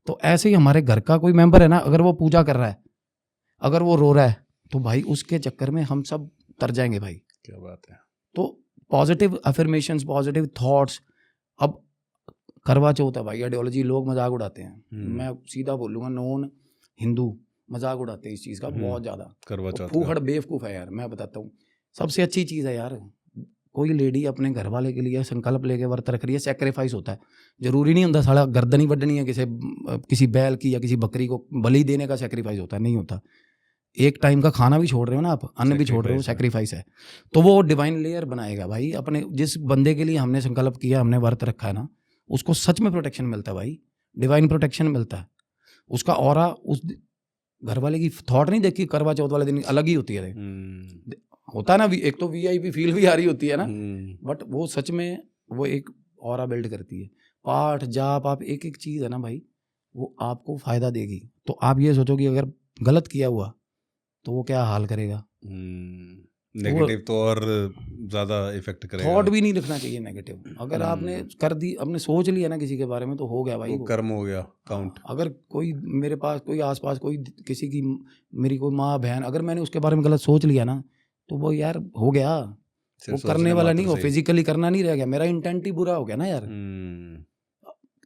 तो ऐसे ही हमारे घर का कोई मेंबर है ना, अगर वो पूजा कर रहा है, अगर वो रो रहा है, तो भाई उसके चक्कर में हम सब तर जाएंगे भाई। क्या बात है। तो पॉजिटिव अफर्मेशंस, पॉजिटिव थॉट्स। अब करवा चौथ है भाई, आइडियोलॉजी लोग मजाक उड़ाते हैं, मैं सीधा बोलूँगा नॉन हिंदू मजाक उड़ाते हैं इस चीज़ का बहुत ज़्यादा। करवा चौथ फूहड़ बेवकूफ़ है यार, मैं बताता हूँ सबसे अच्छी चीज़ है यार। कोई लेडी अपने घर वाले के लिए संकल्प लेके व्रत रख रही है, सेक्रीफाइस होता है, जरूरी नहीं होता साला गर्दन ही बढ़नी है किसी बैल की या किसी बकरी को बलि देने का सेक्रीफाइस होता है, नहीं होता। एक टाइम का खाना भी छोड़ रहे हो ना आप, अन्न भी छोड़ रहे हो, Sacrifice है। सेक्रीफाइस है। तो वो डिवाइन लेयर बनाएगा भाई। अपने जिस बंदे के लिए हमने संकल्प किया, हमने व्रत रखा है ना, उसको सच में प्रोटेक्शन मिलता है भाई, डिवाइन प्रोटेक्शन मिलता है। उसका ऑरा उस घर वाले की थॉट नहीं देखी, करवा चौथ वाले दिन अलग ही होती है। होता है ना, एक तो वीआईपी फील भी आ रही होती है ना, बट वो सच में वो एक ऑरा बिल्ड करती है। पाठ जाप, आप एक एक चीज़ है ना भाई, वो आपको फायदा देगी। तो आप ये सोचो कि अगर गलत किया हुआ तो वो क्या हाल करेगा। नेगेटिव तो और ज़्यादा इफेक्ट करेगा। थॉट भी नहीं रखना चाहिए नेगेटिव। अगर आपने कर दी, आपने सोच लिया ना किसी के बारे में, तो हो गया भाई, वो कर्म हो गया काउंट। अगर कोई मेरे पास, कोई आसपास, कोई किसी की, मेरी कोई माँ बहन, अगर मैंने उसके बारे में गलत सोच लिया ना, तो वो यार हो गया, वो करने वाला नहीं, वो फिजिकली करना नहीं रह गया, मेरा इंटेंट ही बुरा हो गया ना यार।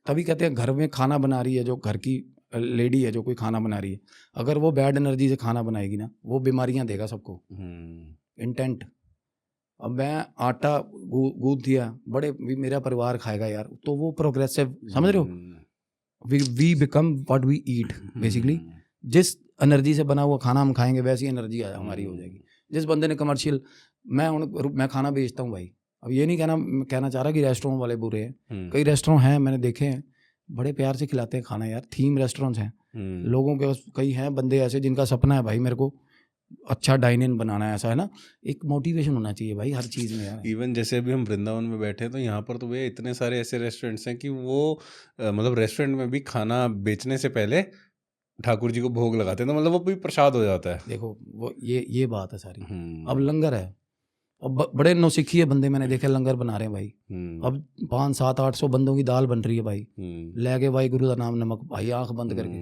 तभी कहते हैं घर में खाना बना रही है जो घर की लेडी है, जो कोई खाना बना रही है, अगर वो बैड एनर्जी से खाना बनाएगी ना, वो बीमारियां देगा सबको। इंटेंट। अब मैं आटा गूंथ दिया, बड़े भी मेरा परिवार खाएगा यार, तो वो प्रोग्रेसिव, समझ रहे हो, we become what we eat basically. जिस एनर्जी से बना हुआ खाना हम खाएंगे, वैसी एनर्जी हमारी हो जाएगी। जिस बंदे ने कमर्शियल, मैं खाना बेचता हूँ भाई, अब ये नहीं कहना चाह रहा कि रेस्टोरेंट वाले बुरे हैं। कई रेस्टोरेंट हैं, मैंने देखे हैं, बड़े प्यार से खिलाते हैं खाना यार, थीम रेस्टोरेंट्स हैं लोगों के। कई हैं बंदे ऐसे जिनका सपना है भाई, मेरे को अच्छा डाइन इन बनाना है, ऐसा है ना, एक मोटिवेशन होना चाहिए भाई हर चीज़ में यार। इवन जैसे अभी हम वृंदावन में बैठे हैं, तो यहाँ पर तो भैया इतने सारे ऐसे रेस्टोरेंट्स हैं कि वो मतलब रेस्टोरेंट में भी खाना बेचने से पहले ठाकुर जी को भोग लगाते हैं, तो मतलब वो भी प्रसाद हो जाता है। देखो वो ये बात है सारी। अब लंगर है, अब बड़े नौसिखिए बंदे मैंने देखे लंगर बना रहे हैं भाई। अब 5, 7, 800 बंदों की दाल बन रही है भाई, लेके भाई गुरु का नाम नमक भाई, आंख बंद करके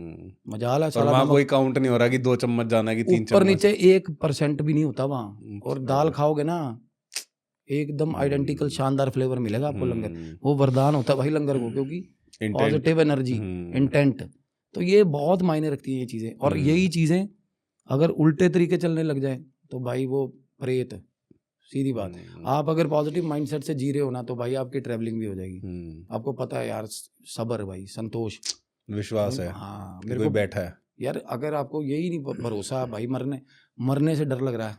मजाल है। और वहाँ कोई काउंट नहीं हो रहा कि 2 चम्मच जाना है कि 3 चम्मच, ऊपर नीचे 1% भी नहीं होता वहाँ। और दाल खाओगे ना, एकदम आइडेंटिकल शानदार फ्लेवर मिलेगा आपको लंगर। वो वरदान होता है भाई लंगर को, क्योंकि पॉजिटिव एनर्जी, इंटेंट। तो ये बहुत मायने रखती है ये चीज़ें। और यही चीज़ें अगर उल्टे तरीके चलने लग जाए तो भाई वो प्रेत, सीधी बात है। आप अगर पॉजिटिव माइंडसेट से जी रहे हो ना, तो भाई आपकी ट्रैवलिंग भी हो जाएगी। आपको पता है यार, सब्र भाई, संतोष, विश्वास है। हाँ, मेरे को बैठा है यार। अगर आपको यही नहीं भरोसा भाई, मरने से डर लग रहा है,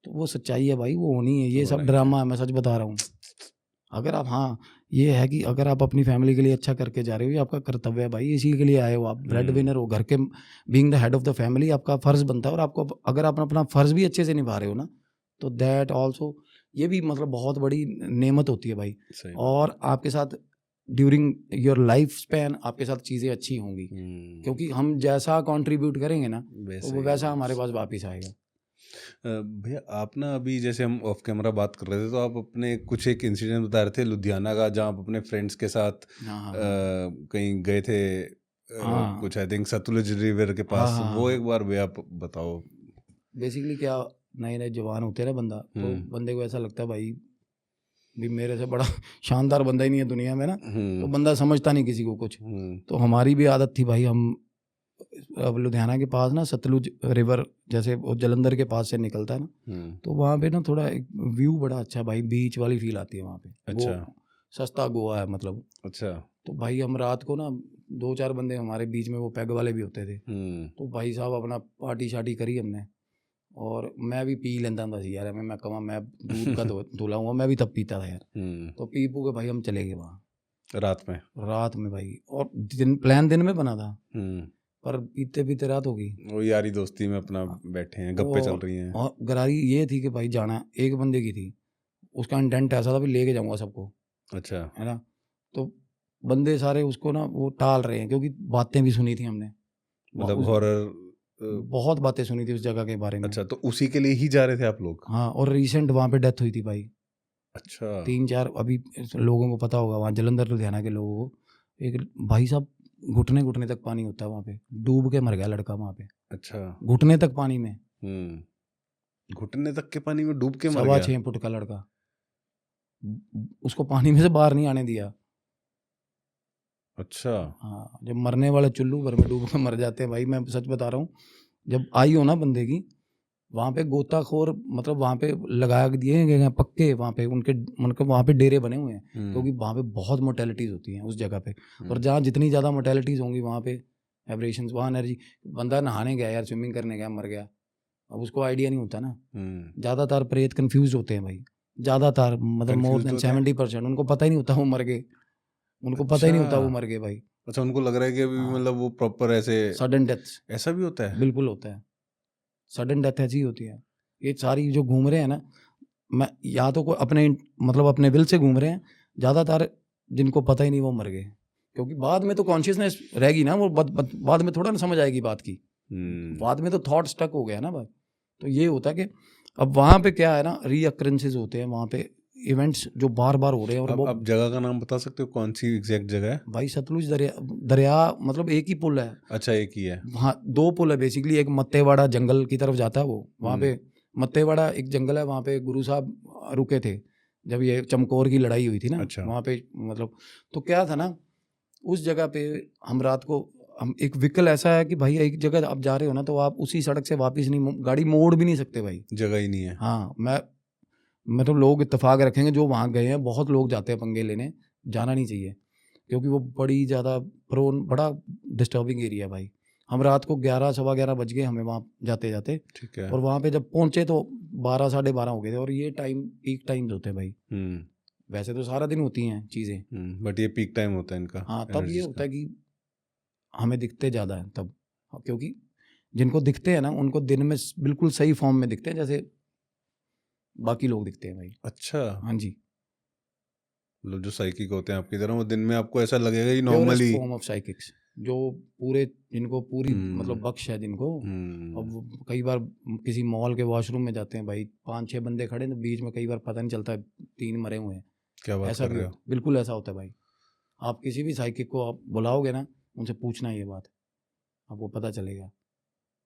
तो वो सच्चाई है भाई, वो होनी है। ये सब ड्रामा है, मैं सच बता रहा हूँ। अगर आप, हाँ ये है कि अगर आप अपनी फैमिली के लिए अच्छा करके जा रहे हो, ये आपका कर्तव्य है भाई, इसी के लिए आए हो आप, ब्रेड विनर हो घर के, being the head of the family, आपका फर्ज बनता है। और आपको अगर आप अपना फर्ज भी अच्छे से निभा रहे हो ना, तो दैट ऑल्सो, ये भी मतलब बहुत बड़ी नेमत होती है भाई। और आपके साथ ड्यूरिंग योर लाइफ स्पैन आपके साथ चीज़ें अच्छी होंगी, क्योंकि हम जैसा कंट्रीब्यूट करेंगे ना, तो वो वैसा हमारे पास वापस आएगा। भैया आप ना, अभी जैसे हम ऑफ कैमरा बात कर रहे थे, तो आप अपने कुछ एक इंसिडेंट बता रहे थे लुधियाना का, जहाँ आप अपने फ्रेंड्स के साथ कहीं गए थे, कुछ आई थिंक सतलुज रिवर के पास। वो एक बार भैया आप बताओ। बेसिकली क्या, नए नए जवान होते हैं ना बंदा, तो बंदे को ऐसा लगता है भाई भी मेरे से बड़ा शानदार बंदा ही नहीं है दुनिया में ना, तो बंदा समझता नहीं किसी को कुछ। तो हमारी भी आदत थी भाई, हम अब लुधियाना के पास ना सतलुज रिवर, जैसे वो जलंधर के पास से निकलता है ना, तो वहाँ पे ना थोड़ा एक व्यू बड़ा अच्छा भाई, बीच वाली फील आती है वहाँ पे। अच्छा, सस्ता गोवा है मतलब। अच्छा, तो भाई हम रात को ना 2-4 बंदे हमारे बीच में, वो पैग वाले भी होते थे, तो भाई साहब अपना पार्टी शार्टी करी हमने। और मैं भी पी लेता था यार, मैं कहूँ मैं दूध का धुला हुआ, मैं भी तब पीता था यार। तो पी पू के भाई हम चले गए वहाँ रात में भाई। और प्लान दिन में बना था, पर पीते पीते रात हो गई। वो यारी दोस्ती में अपना बैठे हैं, गप्पे चल रही हैं। और गरारी ये थी कि भाई जाना एक बंदे की थी, उसका इंटेंट ऐसा था भी लेके जाऊंगा सबको। अच्छा, है ना। तो बंदे सारे उसको ना वो टाल रहे हैं, क्योंकि बातें भी सुनी थी हमने, मतलब हॉरर बहुत बातें सुनी थी उस जगह के बारे में। अच्छा, तो उसी के लिए ही जा रहे थे आप लोग? हाँ, और रिसेंट वहाँ पे डेथ हुई थी भाई। अच्छा, 3-4 अभी लोगों को पता होगा, वहाँ जलंधर लुधियाना के लोगों को, एक भाई साहब घुटने तक पानी होता है वहाँ पे, डूब के मर गया लड़का वहाँ पे। अच्छा, घुटने तक पानी में, घुटने तक के पानी में डूब के मर गया। 6.25 फुट का लड़का, उसको पानी में से बाहर नहीं आने दिया। अच्छा, हाँ, जब मरने वाले चुल्लू भर में डूब के मर जाते हैं भाई, मैं सच बता रहा हूँ। जब आई हो ना बंदे की, वहाँ पे गोताखोर मतलब वहाँ पे लगा दिए गए हैं पक्के, वहाँ पे उनके वहाँ पे डेरे बने हुए हैं, क्योंकि वहाँ पे बहुत मोर्टेलिटीज़ होती हैं उस जगह पे। और जहाँ जितनी ज़्यादा मोर्टेलिटीज़ होंगी वहाँ पे, एब्रेशंस, वहाँ एनर्जी। बंदा नहाने गया यार, स्विमिंग करने गया, मर गया, अब उसको आइडिया नहीं होता ना। ज़्यादातर प्रेत कन्फ्यूज होते हैं भाई, ज़्यादातर मतलब मोर देन 70%। उनको पता ही नहीं होता वो मर गए, उनको पता ही नहीं होता वो मर गए भाई। अच्छा, उनको लग रहा है कि अभी मतलब वो प्रॉपर ऐसे सडन डेथ, ऐसा भी होता है? बिल्कुल होता है, सडन डेथ ऐसी होती है। ये सारी जो घूम रहे हैं ना, मैं या तो कोई अपने मतलब अपने विल से घूम रहे हैं, ज़्यादातर जिनको पता ही नहीं वो मर गए, क्योंकि बाद में तो कॉन्शियसनेस रहेगी ना, वो बाद में थोड़ा ना समझ आएगी बात की, बाद में तो थॉट स्टक हो गया ना भाई। तो ये होता है कि अब वहाँ पे क्या है ना, रीअक्रेंसेस होते हैं वहाँ पे, इवेंट्स जो बार बार हो रहे हैं। और अब जगह का नाम बता सकते हो, कौन सी एग्जैक्ट जगह है? भाई सतलुज दरिया मतलब एक ही पुल है। अच्छा, एक ही है? हाँ, 2 पुल है बेसिकली। एक मत्तेवाड़ा जंगल की तरफ जाता है वो, वहाँ पे मत्तेवाड़ा एक जंगल है, वहाँ पे गुरु साहब रुके थे जब ये चमकौर की लड़ाई हुई थी ना। अच्छा। वहाँ पे मतलब तो क्या था ना, उस जगह पे हम रात को, हम एक व्हीकल ऐसा है कि भाई एक जगह आप जा रहे हो ना, तो आप उसी सड़क से वापस नहीं, गाड़ी मोड़ भी नहीं सकते भाई, जगह ही नहीं है। हाँ, मैं तो लोग इत्तेफाक रखेंगे जो वहाँ गए हैं, बहुत लोग जाते हैं पंगे लेने, जाना नहीं चाहिए, क्योंकि वो बड़ी ज़्यादा बड़ा डिस्टर्बिंग एरिया है भाई। हम रात को 11 सवा 11 बज गए हमें वहाँ जाते जाते, ठीक है। और वहाँ पे जब पहुँचे तो 12 साढ़े 12 हो गए थे। और ये टाइम पीक टाइम्स होते हैं भाई। वैसे तो सारा दिन होती हैं चीज़ें, बट ये पीक टाइम होता है इनका। हाँ, तब ये होता है कि हमें दिखते ज़्यादा हैं तब, क्योंकि जिनको दिखते हैं ना उनको दिन में बिल्कुल सही फॉर्म में दिखते हैं जैसे बाकी लोग दिखते हैं भाई। अच्छा, हाँ जी, मतलब जो साइकिक होते हैं आपकी तरह, वो दिन में आपको ऐसा लगेगा ही नॉर्मली। फॉर्म ऑफ साइकिक्स जो पूरे, जिनको पूरी मतलब बख्श है जिनको। अब कई बार किसी मॉल के वॉशरूम में जाते हैं भाई, 5-6 बंदे खड़े हैं, बीच में कई बार पता नहीं चलता 3 मरे हुए हैं। क्या बात ऐसा कर रहे हो? बिल्कुल ऐसा होता है भाई। आप किसी भी साइकिक को आप बुलाओगे ना, उनसे पूछना ये बात, आपको पता चलेगा।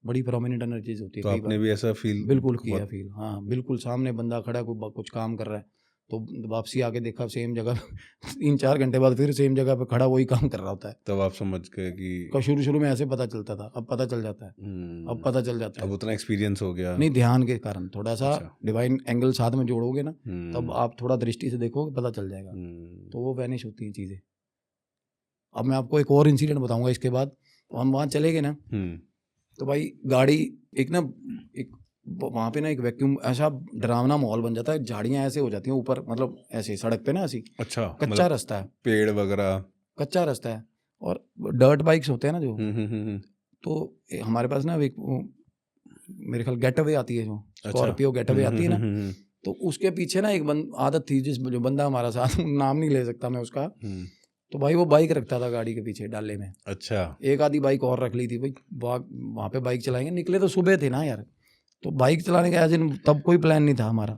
बड़ी प्रोमिनेंट एनर्जीज होती है। तो आपने भी ऐसा फील? बिल्कुल किया फील, हाँ बिल्कुल। सामने बंदा खड़ा है, कोई कुछ काम कर रहा है, तो वापसी आके देखा सेम जगह 3-4 घंटे बाद फिर सेम जगह पे खड़ा वही काम कर रहा होता है। तब आप समझ गए कि शुरू में ऐसे पता चलता था, अब पता चल जाता है। अब पता चल जाता है, अब उतना एक्सपीरियंस हो गया। नहीं, ध्यान के कारण थोड़ा सा डिवाइन एंगल साथ में जोड़ोगे ना, तब आप थोड़ा दृष्टि से देखोगे, पता चल जाएगा। तो वो वैनिश होती हैं चीज़ें। अब मैं आपको एक और इंसिडेंट बताऊंगा इसके बाद। तो हम वहाँ चले गए ना, तो भाई गाड़ी एक वहाँ पे ना एक वैक्यूम, ऐसा डरावना माहौल बन जाता है, झाड़ियाँ ऐसे हो जाती हैं ऊपर, मतलब ऐसे सड़क पे ना ऐसी। अच्छा, कच्चा रास्ता है, पेड़ वगैरह, कच्चा रास्ता है, और डर्ट बाइक्स होते हैं ना जो। तो हमारे पास ना एक मेरे ख्याल गेटअवे आती है, जो स्कॉर्पियो गेटअवे आती है ना, तो उसके पीछे ना एक आदत थी, जो बंदा हमारा साथ नाम नहीं ले सकता मैं उसका, तो भाई वो बाइक रखता था गाड़ी के पीछे डाले में। अच्छा, एक आधी बाइक और रख ली थी भाई, वहाँ पे बाइक चलाएंगे। निकले तो सुबह थे ना यार, तो बाइक चलाने का तब कोई प्लान नहीं था हमारा,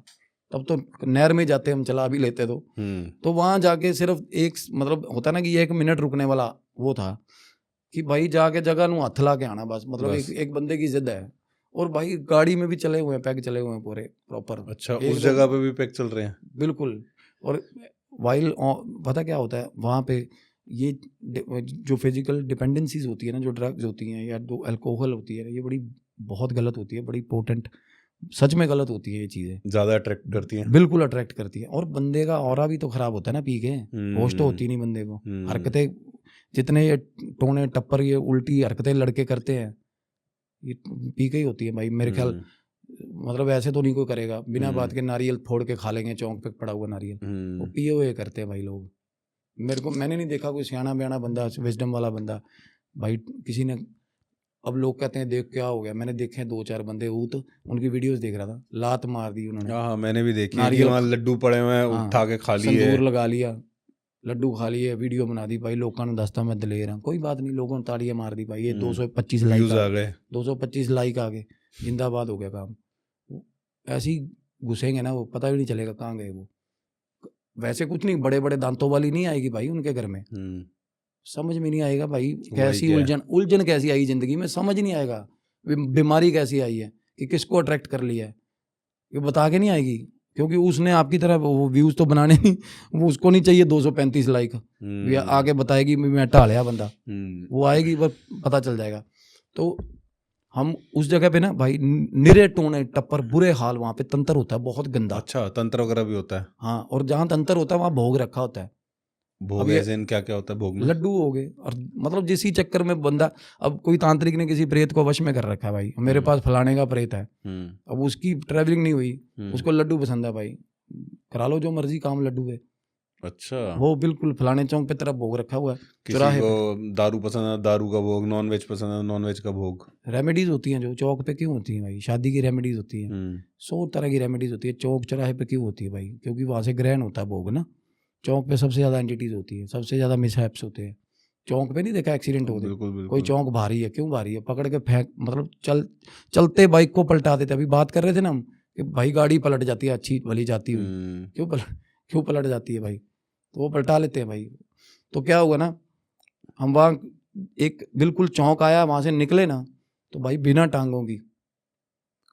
तब तो नहर में जाते हम, चला भी लेते तो वहाँ जाके सिर्फ एक मतलब होता ना कि 1 मिनट रुकने वाला वो था कि भाई जाके जगह नू हाथ ला के आना बस, मतलब एक बंदे की जिद है। और भाई गाड़ी में भी चले हुए हैं, पैक चले हुए हैं पूरे प्रॉपर। अच्छा, उस जगह पे भी पैक चल रहे हैं? बिल्कुल। और वाइल पता क्या होता है वहाँ पे, ये जो फिजिकल डिपेंडेंसीज होती है ना, जो ड्रग्स होती हैं या जो अल्कोहल होती है, ये बहुत गलत होती है, बड़ी पोटेंट, सच में गलत होती है ये चीज़ें, ज़्यादा अट्रैक्ट करती हैं। बिल्कुल अट्रैक्ट करती है, और बंदे का ऑरा भी तो ख़राब होता है ना पी के। होश तो होती नहीं बंदे को, हरकतें जितने ये टोने टप्पर ये उल्टी हरकतें लड़के करते हैं, ये पी के ही होती है भाई मेरे ख्याल। मतलब ऐसे तो नहीं कोई करेगा बिना बात के, नारियल फोड़ के खा लेंगे चौंक पे पड़ा हुआ नारियल, वो पिए हुए करते हैं भाई लोग। मैंने नहीं देखा कोई सियाना ब्याना बंदा, विजडम वाला बंदा भाई, किसी ने। अब लोग कहते हैं देख क्या हो गया, मैंने देखे 2-4 बंदे उनकी वीडियोस देख रहा था, लात मार दी उन्होंने। हाँ, मैंने भी देखी, नारियल वहाँ लड्डू पड़े हुए हैं, उठा के खा लिए, संदूर लगा लिया, लड्डू खा लिए, वीडियो बना दी भाई। लोगों ने दस्ता मैं दलेर हूँ, कोई बात नहीं, लोगों ने ताड़ियाँ मार दी भाई। ये 225 लाइक आ गए, 225 लाइक आ गए, जिंदाबाद हो गया काम। ऐसे ही घुसेंगे ना, वो पता भी नहीं चलेगा कहाँ गए वो। वैसे कुछ नहीं, बड़े बड़े दांतों वाली नहीं आएगी भाई उनके घर में, समझ में नहीं आएगा भाई, कैसी उलझन कैसी आई जिंदगी में, समझ नहीं आएगा। बीमारी कैसी आई है कि किसको अट्रैक्ट कर लिया है, ये बता के नहीं आएगी, क्योंकि उसने आपकी तरह वो व्यूज तो बनाने नहीं, वो उसको नहीं चाहिए 235 लाइक, आगे बताएगी मैं ढालिया बंदा, वो आएगी बस पता चल जाएगा। तो हम उस जगह पे ना भाई निरे टोने टप्पर बुरे हाल, वहाँ पे तंत्र होता है बहुत गंदा। अच्छा, तंत्र वगैरह भी होता है? हाँ, और जहाँ तंत्र होता है वहाँ भोग रखा होता है, भोग अब ये एज इन क्या क्या होता है भोग में? लड्डू हो गए, और मतलब जिसी चक्कर में बंदा, अब कोई तांत्रिक ने किसी प्रेत को वश में कर रखा है भाई, मेरे पास फलाने का प्रेत है, अब उसकी ट्रैवलिंग नहीं हुई, उसको लड्डू पसंद है भाई, करा लो जो मर्जी काम लड्डू है। अच्छा, वो बिल्कुल फलाने चौक पे तरफ भोग रखा हुआ है, किसी चौराहे को पे। दारू पसंद है, दारू का भोग, नॉन वेज पसंद है, नॉन वेज का भोग। रेमेडीज होती हैं जो चौक पे क्यों होती हैं भाई, शादी की रेमेडीज होती हैं, 100 तरह की रेमेडीज होती है, चौक चौराहे पे क्यों होती है भाई, क्योंकि वहाँ से ग्रहण होता है भोग ना, चौक पे सबसे ज़्यादा एंटिटीज होती है, सबसे ज़्यादा मिसहैप्स होते हैं। चौक पे नहीं देखा एक्सीडेंट होते, बिल्कुल कोई बिल्कुल। चौक भारी है, क्यों भारी है, पकड़ के फेंक, मतलब चलते बाइक को पलटा देते। अभी बात कर रहे थे ना हम कि भाई गाड़ी पलट जाती है अच्छी भली जाती हुई, क्यों पलट जाती है भाई, तो वो पलटा लेते हैं भाई। तो क्या हुआ ना, हम वहाँ एक बिल्कुल चौक आया, वहाँ से निकले ना, तो भाई बिना टांगों की,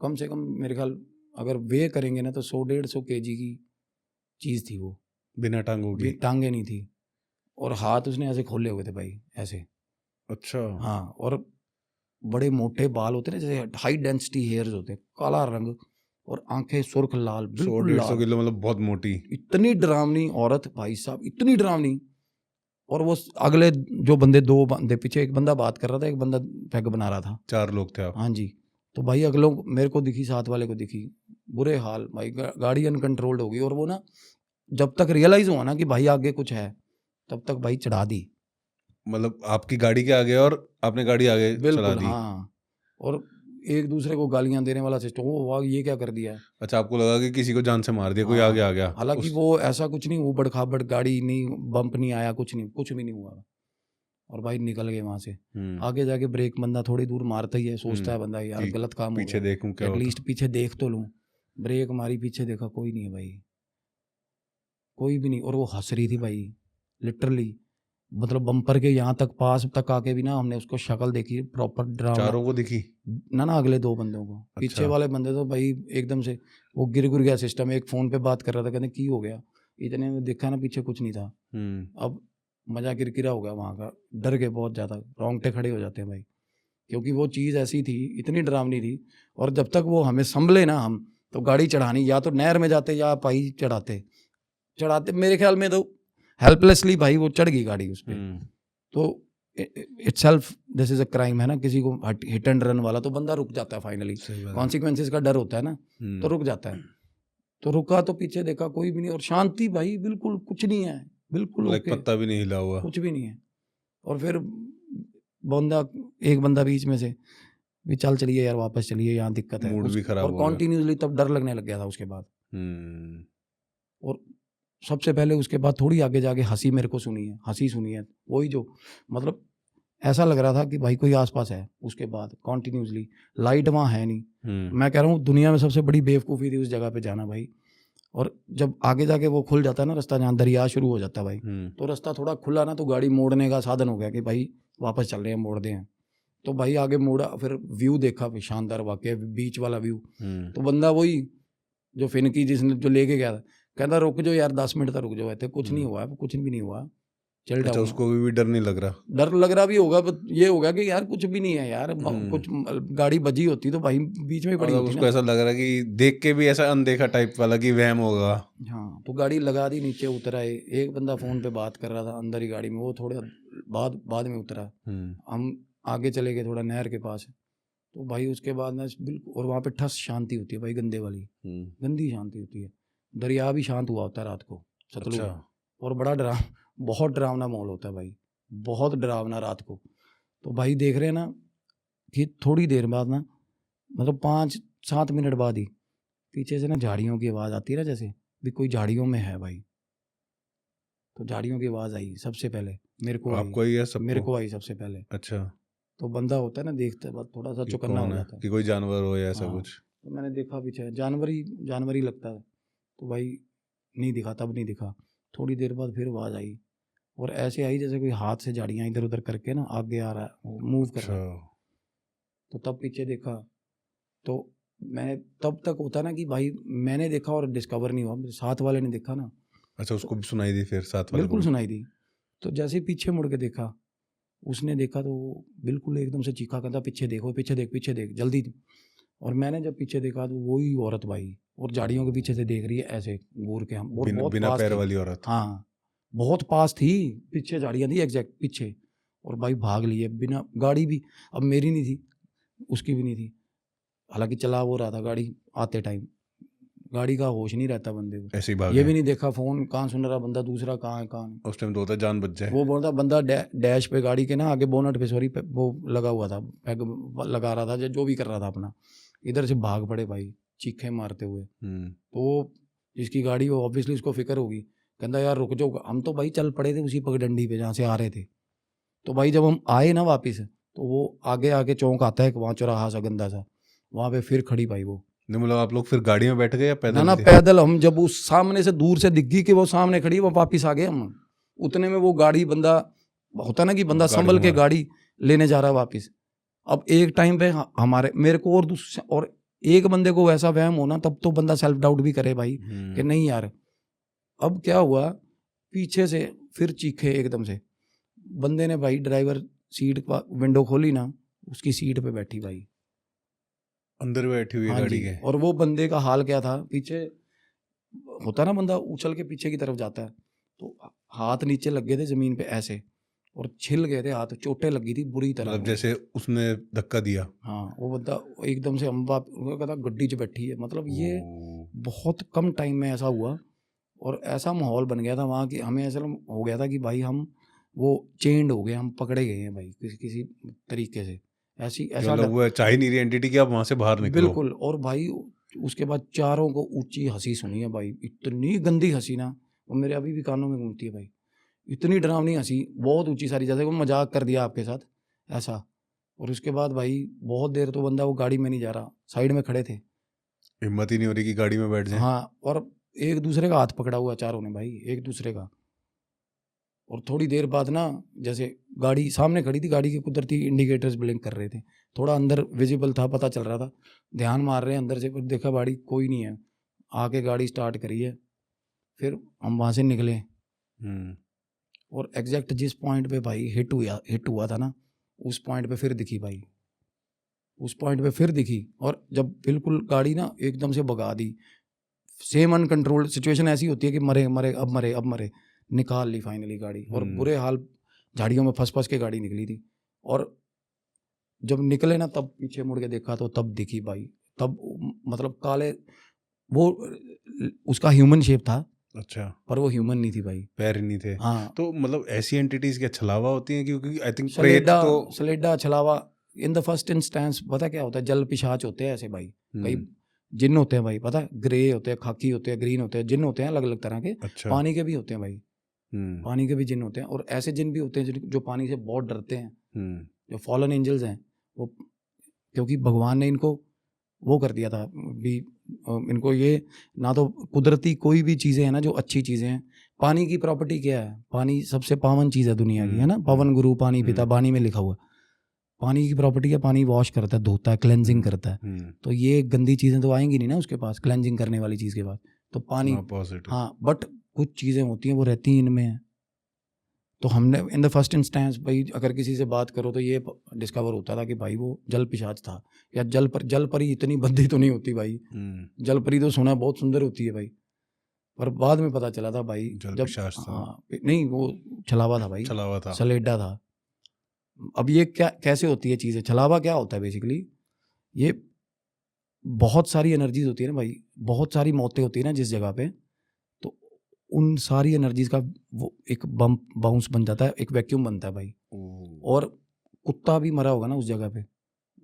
कम से कम मेरे ख्याल अगर वे करेंगे ना तो 100-150 kg की चीज़ थी वो, बिना टांगों की? टांगे नहीं थी, और हाथ उसने ऐसे खोले हुए थे भाई ऐसे। अच्छा। हाँ, और बड़े मोटे बाल होते हैं ना, जैसे हाई डेंसिटी हेयर्स होते हैं, काला रंग, और आंखें सुर्ख लाल, 100 बिल्कुल 150 लाल। किलो मतलब बहुत मोटी। इतनी डरावनी औरत भाई साहब, इतनी डरावनी। और वो अगले जो बंदे, 2 बंदे पीछे, एक बंदा बात कर रहा था, एक बंदा पैग बना रहा था, 4 लोग थे आप? हाँ जी। तो भाई अगलों मेरे को दिखी, साथ वाले को दिखी, बुरे हाल भाई, गाड़ी अनकंट्रोल्ड हो गई, और वो ना जब तक रियलाइज हुआ ना कि भाई आगे कुछ है, तब तक भाई चढ़ा दी। मतलब आपकी गाड़ी के आगे और आपने गाड़ी आगे चला बिल्कुल दी? हाँ, और एक दूसरे को गालियां देने वाला सिस्टम, वो वाह ये क्या कर दिया है। अच्छा, आपको लगा कि किसी को जान से मार दिया, कोई आगे आ गया? हालांकि वो ऐसा कुछ नहीं, उबड़ खाबड़ गाड़ी नहीं, बम्प नहीं आया, कुछ नहीं, कुछ भी नहीं हुआ, और भाई निकल गए वहां से। आगे जाके ब्रेक बंदा थोड़ी दूर मारता ही है, सोचता है बंदा यार गलत काम हो पीछे गया, देखूं क्या होता। एटलीस्ट पीछे देख तो लूं। ब्रेक मारी, पीछे देखा, कोई नहीं है भाई, कोई भी नहीं। और वो हंस रही थी भाई, लिटरली, मतलब बम्पर के यहाँ तक, पास तक आके भी ना हमने उसको शक्ल देखी, प्रॉपर डरावना। चारों को दिखी? ना अगले 2 बंदों को, पीछे वाले बंदे तो भाई एकदम से वो गिर गया सिस्टम। एक फोन पे बात कर रहा था, कहते की हो गया, इतने में देखा ना पीछे कुछ नहीं था। अब मजा किरकिरा हो गया वहाँ का, डर के बहुत ज़्यादा, रोंगटे खड़े हो जाते हैं भाई, क्योंकि वो चीज़ ऐसी थी, इतनी डरावनी थी। और जब तक वो हमें संभले ना, हम तो गाड़ी चढ़ानी, या तो नहर में जाते या पाई चढ़ाते मेरे ख्याल में तो हेल्पलेसली भाई वो चढ़ गई गाड़ी उस पर। तो itself this is a crime है ना, किसी को हिट एंड रन वाला, तो बंदा रुक जाता है फाइनली, कॉन्सिक्वेंसेस का डर होता है ना, तो रुक जाता है। तो रुका तो पीछे देखा, कोई भी नहीं, और शांति भाई, बिल्कुल कुछ नहीं है, बिल्कुल एक पत्ता भी नहीं हिला हुआ, कुछ भी नहीं है। और फिर एक बंदा बीच में से भी, चल चलिए यार वापस चलिए, यहाँ दिक्कत है, मूड भी खराब और हो गया। कॉन्टिन्यूसली तब डर लगने लग गया था उसके बाद। और सबसे पहले उसके बाद थोड़ी आगे जाके हंसी मेरे को सुनी है, हंसी सुनी है, वही जो मतलब ऐसा लग रहा था कि भाई कोई आसपास है। उसके बाद कॉन्टिन्यूसली लाइट वहाँ है नहीं। मैं कह रहा हूँ दुनिया में सबसे बड़ी बेवकूफ़ी थी उस जगह पे जाना भाई। और जब आगे जाके वो खुल जाता है ना रास्ता, जहाँ दरिया शुरू हो जाता है भाई, तो रास्ता थोड़ा खुला ना, तो गाड़ी मोड़ने का साधन हो गया कि भाई वापस चल रहे हैं, मोड़ दे हैं। तो भाई आगे मोड़ा, फिर व्यू देखा, फिर शानदार वाकई बीच वाला व्यू। तो बंदा वही जो फिनकी जिसने जो लेके गया था, कहता रुक जाओ यार 10 मिनट तक रुक जाओ, ऐसे कुछ नहीं हुआ, कुछ भी नहीं हुआ, चल अच्छा, उसको भी डर नहीं लग रहा? डर लग रहा भी होगा, बट ये होगा कि यार कुछ भी नहीं है यार, कुछ गाड़ी बजी होती तो भाई बीच में पड़ी होती उसको ना। ऐसा लग रहा कि देख के भी ऐसा अनदेखा टाइप वाला कि वहम होगा। हाँ, तो गाड़ी लगा दी, नीचे उतरा है, एक बंदा फोन पे बात कर रहा था अंदर ही गाड़ी में, वो थोड़ा बाद में उतरा। हम आगे चले गए थोड़ा नहर के पास, तो भाई उसके बाद ना बिल्कुल, और वहाँ पे ठस शांति होती है भाई, गंदे वाली गंदी शांति होती है। दरिया भी शांत हुआ होता है रात को, सतलुज। और बड़ा बहुत डरावना माहौल होता है भाई, बहुत डरावना रात को। तो भाई देख रहे हैं ना कि थोड़ी देर बाद ना, मतलब 5-7 मिनट बाद ही पीछे से ना झाड़ियों की आवाज़ आती है ना, जैसे भी कोई झाड़ियों में है भाई। तो झाड़ियों की आवाज़ आई सबसे पहले मेरे को, आपको आई है? मेरे को आई सबसे पहले। अच्छा। तो बंदा होता है ना, देखते बाद थोड़ा सा चौकन्ना हो जाता है कि कोई जानवर हो या ऐसा कुछ। तो मैंने देखा पीछे जानवर ही लगता है। तो भाई नहीं दिखा, तब नहीं दिखा। थोड़ी देर बाद फिर आवाज़ आई, और ऐसे आई जैसे कोई हाथ से झाड़ियाँ इधर उधर करके ना आगे आ रहा है, मूव कर रहा है। तो तब पीछे देखा, तो मैंने तब तक होता ना कि भाई मैंने देखा और डिस्कवर नहीं हुआ, साथ वाले ने देखा ना। अच्छा, उसको भी सुनाई दी फिर साथ वाले? बिल्कुल सुनाई दी। तो जैसे पीछे मुड़ के देखा, उसने देखा तो बिल्कुल एकदम से चीखा, कहता पीछे देखो, पीछे देख जल्दी। और मैंने जब पीछे देखा तो वही औरत भाई, और झाड़ियों के पीछे से देख रही है ऐसे घूर के, हम बहुत बिना पास पैर थी। वाली औरत? हाँ, बहुत पास थी, पीछे झाड़ियाँ थी एग्जैक्ट पीछे, और भाई भाग लिए बिना गाड़ी भी, अब मेरी नहीं थी उसकी भी नहीं थी, हालांकि चला वो रहा था गाड़ी आते टाइम, गाड़ी का होश नहीं रहता बंदे को, ऐसे ही भाग ये गए। भी नहीं देखा फोन कहाँ सुन रहा बंदा, दूसरा कहाँ है कहाँ नहीं। उस टाइम तो होता है जान बच जाए। वो बोलता बंदा डैश पे गाड़ी के ना आगे बोनट पे सॉरी वो लगा हुआ था, पैग लगा रहा था जो भी कर रहा था अपना, इधर से भाग पड़े भाई चीखे मारते हुए। तो जिसकी गाड़ी हो ऑब्वियसली उसको फिक्र होगी, कहता यार रुक जाओ, हम तो भाई चल पड़े थे उसी पगडंडी पे जहाँ से आ रहे थे। तो भाई जब हम आए ना वापिस, तो वो आगे आगे चौक आता है वहाँ चौराहा सा गंदा सा, वहाँ पे फिर खड़ी भाई वो। नहीं मतलब आप लोग फिर गाड़ी में बैठ गए या ना पैदल ना थे? पैदल, हम जब उस सामने से दूर से दिख गई कि वो सामने खड़ी है, वो वापिस आ गए हम, उतने में वो गाड़ी बंदा होता ना कि बंदा गाड़ी संभल के घुमा। गाड़ी लेने जा रहा है वापिस। अब एक टाइम पे हमारे मेरे को और एक बंदे को वैसा वहम होना, तब तो बंदा सेल्फ डाउट भी करे भाई कि नहीं यार। अब क्या हुआ, पीछे से फिर चीखे एकदम से, बंदे ने भाई ड्राइवर सीट का विंडो खोली ना, उसकी सीट पे बैठी भाई, अंदर बैठी हुई हाँ गाड़ी जी। के। और वो बंदे का हाल क्या था, पीछे होता ना बंदा उछल के पीछे की तरफ जाता है, तो हाथ नीचे लग गए थे जमीन पे ऐसे, और छिल गए थे हाथ, चोटें लगी थी बुरी तरह। मतलब जैसे उसने धक्का दिया। हाँ वो बंदा एकदम से अम्बा कहता गड्डी च बैठी है, मतलब ये ओ, बहुत कम टाइम में ऐसा हुआ। और ऐसा माहौल बन गया था वहाँ कि हमें ऐसा हो गया था कि भाई हम वो चेंड हो गए, हम पकड़े गए हैं भाई किसी किसी तरीके से, ऐसी कि ऐसा मतलब वो चाह ही नहीं रही एंटिटी कि आप वहां से बाहर निकलो। बिल्कुल। और भाई उसके बाद चारों को ऊंची हंसी सुनी है भाई, इतनी गंदी हंसी ना, वो मेरे अभी भी कानों में घूमती है भाई, इतनी डरावनी हंसी, बहुत ऊंची सारी, जैसे वो मजाक कर दिया आपके साथ ऐसा। और उसके बाद भाई बहुत देर तो बंदा वो गाड़ी में नहीं जा रहा, साइड में खड़े थे। हिम्मत ही नहीं हो रही कि गाड़ी में बैठ जाए। हाँ, और एक दूसरे का हाथ पकड़ा हुआ चारों ने भाई, एक दूसरे का। और थोड़ी देर बाद ना, जैसे गाड़ी सामने खड़ी थी, गाड़ी के कुदरती इंडिकेटर्स ब्लिंक कर रहे थे, थोड़ा अंदर विजिबल था, पता चल रहा था, ध्यान मार रहे हैं अंदर से, पर देखा गाड़ी कोई नहीं है, आके गाड़ी स्टार्ट करी है, फिर हम वहाँ से निकले। और एग्जैक्ट जिस पॉइंट पे भाई हिट हुआ था ना, उस पॉइंट पे फिर दिखी भाई, उस पॉइंट पे फिर दिखी। और जब बिल्कुल गाड़ी ना एकदम से भगा दी, सेम अनकंट्रोल्ड सिचुएशन ऐसी होती है कि मरे मरे अब मरे अब मरे, निकाल ली फाइनली गाड़ी। और बुरे हाल, झाड़ियों में फंस फंस के गाड़ी निकली थी। और जब निकले ना, तब पीछे मुड़ के देखा तो तब दिखी भाई, तब मतलब काले, वो उसका ह्यूमन शेप था। अच्छा। पर वो ह्यूमन नहीं थी भाई, पैर ही नहीं थे। हाँ। तो मतलब ऐसी एंटिटीज क्या छलावा होती हैं? क्योंकि आई थिंक सलेडा छलावा इन द फर्स्ट इंस्टेंस पता क्या होता है, जल पिशाच होते हैं ऐसे भाई, कई जिन्न होते हैं भाई, पता है, ग्रे होते हैं, खाकी होते हैं, ग्रीन होते हैं, जिन्न होते हैं अलग अलग तरह के। अच्छा। पानी के भी होते हैं भाई, पानी के भी जिन्न होते हैं, और ऐसे जिन्न भी होते हैं जो पानी से बहुत डरते हैं, जो फॉलन एंजल्स हैं वो, क्योंकि भगवान ने इनको वो कर दिया था भी, इनको ये ना तो कुदरती कोई भी चीज़ें हैं ना जो अच्छी चीज़ें हैं, पानी की प्रॉपर्टी क्या है, पानी सबसे पावन चीज़ है दुनिया की, है ना, पवन गुरु पानी पिता, वाणी में लिखा हुआ, पानी की प्रॉपर्टी है, पानी वॉश करता है, धोता है, क्लेंजिंग करता है। तो ये गंदी चीज़ें तो आएंगी नहीं ना उसके पास, क्लेंजिंग करने वाली चीज़ के पास, तो पानी, हाँ, बट कुछ चीज़ें होती हैं वो रहती हैं इनमें है। तो हमने इन द फर्स्ट इंस्टेंस भाई, अगर किसी से बात करो तो ये डिस्कवर होता था कि भाई वो जल पिशाच था, या जल परी इतनी बंदी तो नहीं होती भाई, जल परी तो सुना बहुत सुंदर होती है भाई, पर बाद में पता चला था भाई जल जब, पिशाच था। हाँ नहीं, वो छलावा था भाई, छलावा था, सलेडा था। अब ये क्या कैसे होती है चीज़ें, छलावा क्या होता है बेसिकली, ये बहुत सारी एनर्जीज होती है ना भाई, बहुत सारी मौतें होती है ना जिस जगह पे, तो उन सारी एनर्जीज का वो एक बाउंस बन जाता है, एक वैक्यूम बनता है भाई। और कुत्ता भी मरा होगा ना उस जगह पे,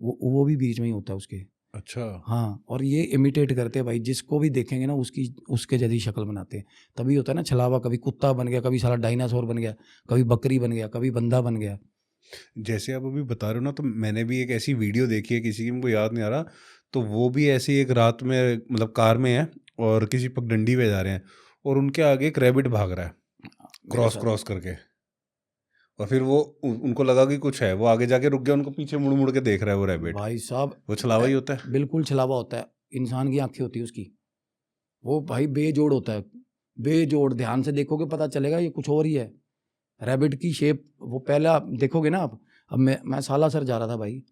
वो भी बीच में ही होता है उसके। अच्छा। हाँ, और ये इमिटेट करते हैं भाई, जिसको भी देखेंगे ना उसके जैसी शक्ल बनाते हैं, तभी होता है ना छलावा, कभी कुत्ता बन गया, कभी साला डायनासोर बन गया, कभी बकरी बन गया, कभी बंदा बन गया। जैसे आप अभी बता रहे हो ना, तो मैंने भी एक ऐसी वीडियो देखी है, किसी की मुझे याद नहीं आ रहा, तो वो भी ऐसी एक रात में मतलब कार में है और किसी पगडंडी पे जा रहे हैं, और उनके आगे एक रैबिट भाग रहा है क्रॉस करके, और फिर वो उनको लगा कि कुछ है, वो आगे जाके रुक गया, उनको पीछे मुड़ मुड़ के देख रहा है वो रैबिट। भाई साहब, वो छलावा ही होता है, बिल्कुल छलावा होता है, इंसान की आंखें होती है उसकी, वो भाई बेजोड़ होता है, बेजोड़, ध्यान से देखोगे पता चलेगा ये कुछ और ही है। रैबिट की शेप, वो पहले आप देखोगे ना आप, अब मैं सालासर जा रहा था भाई,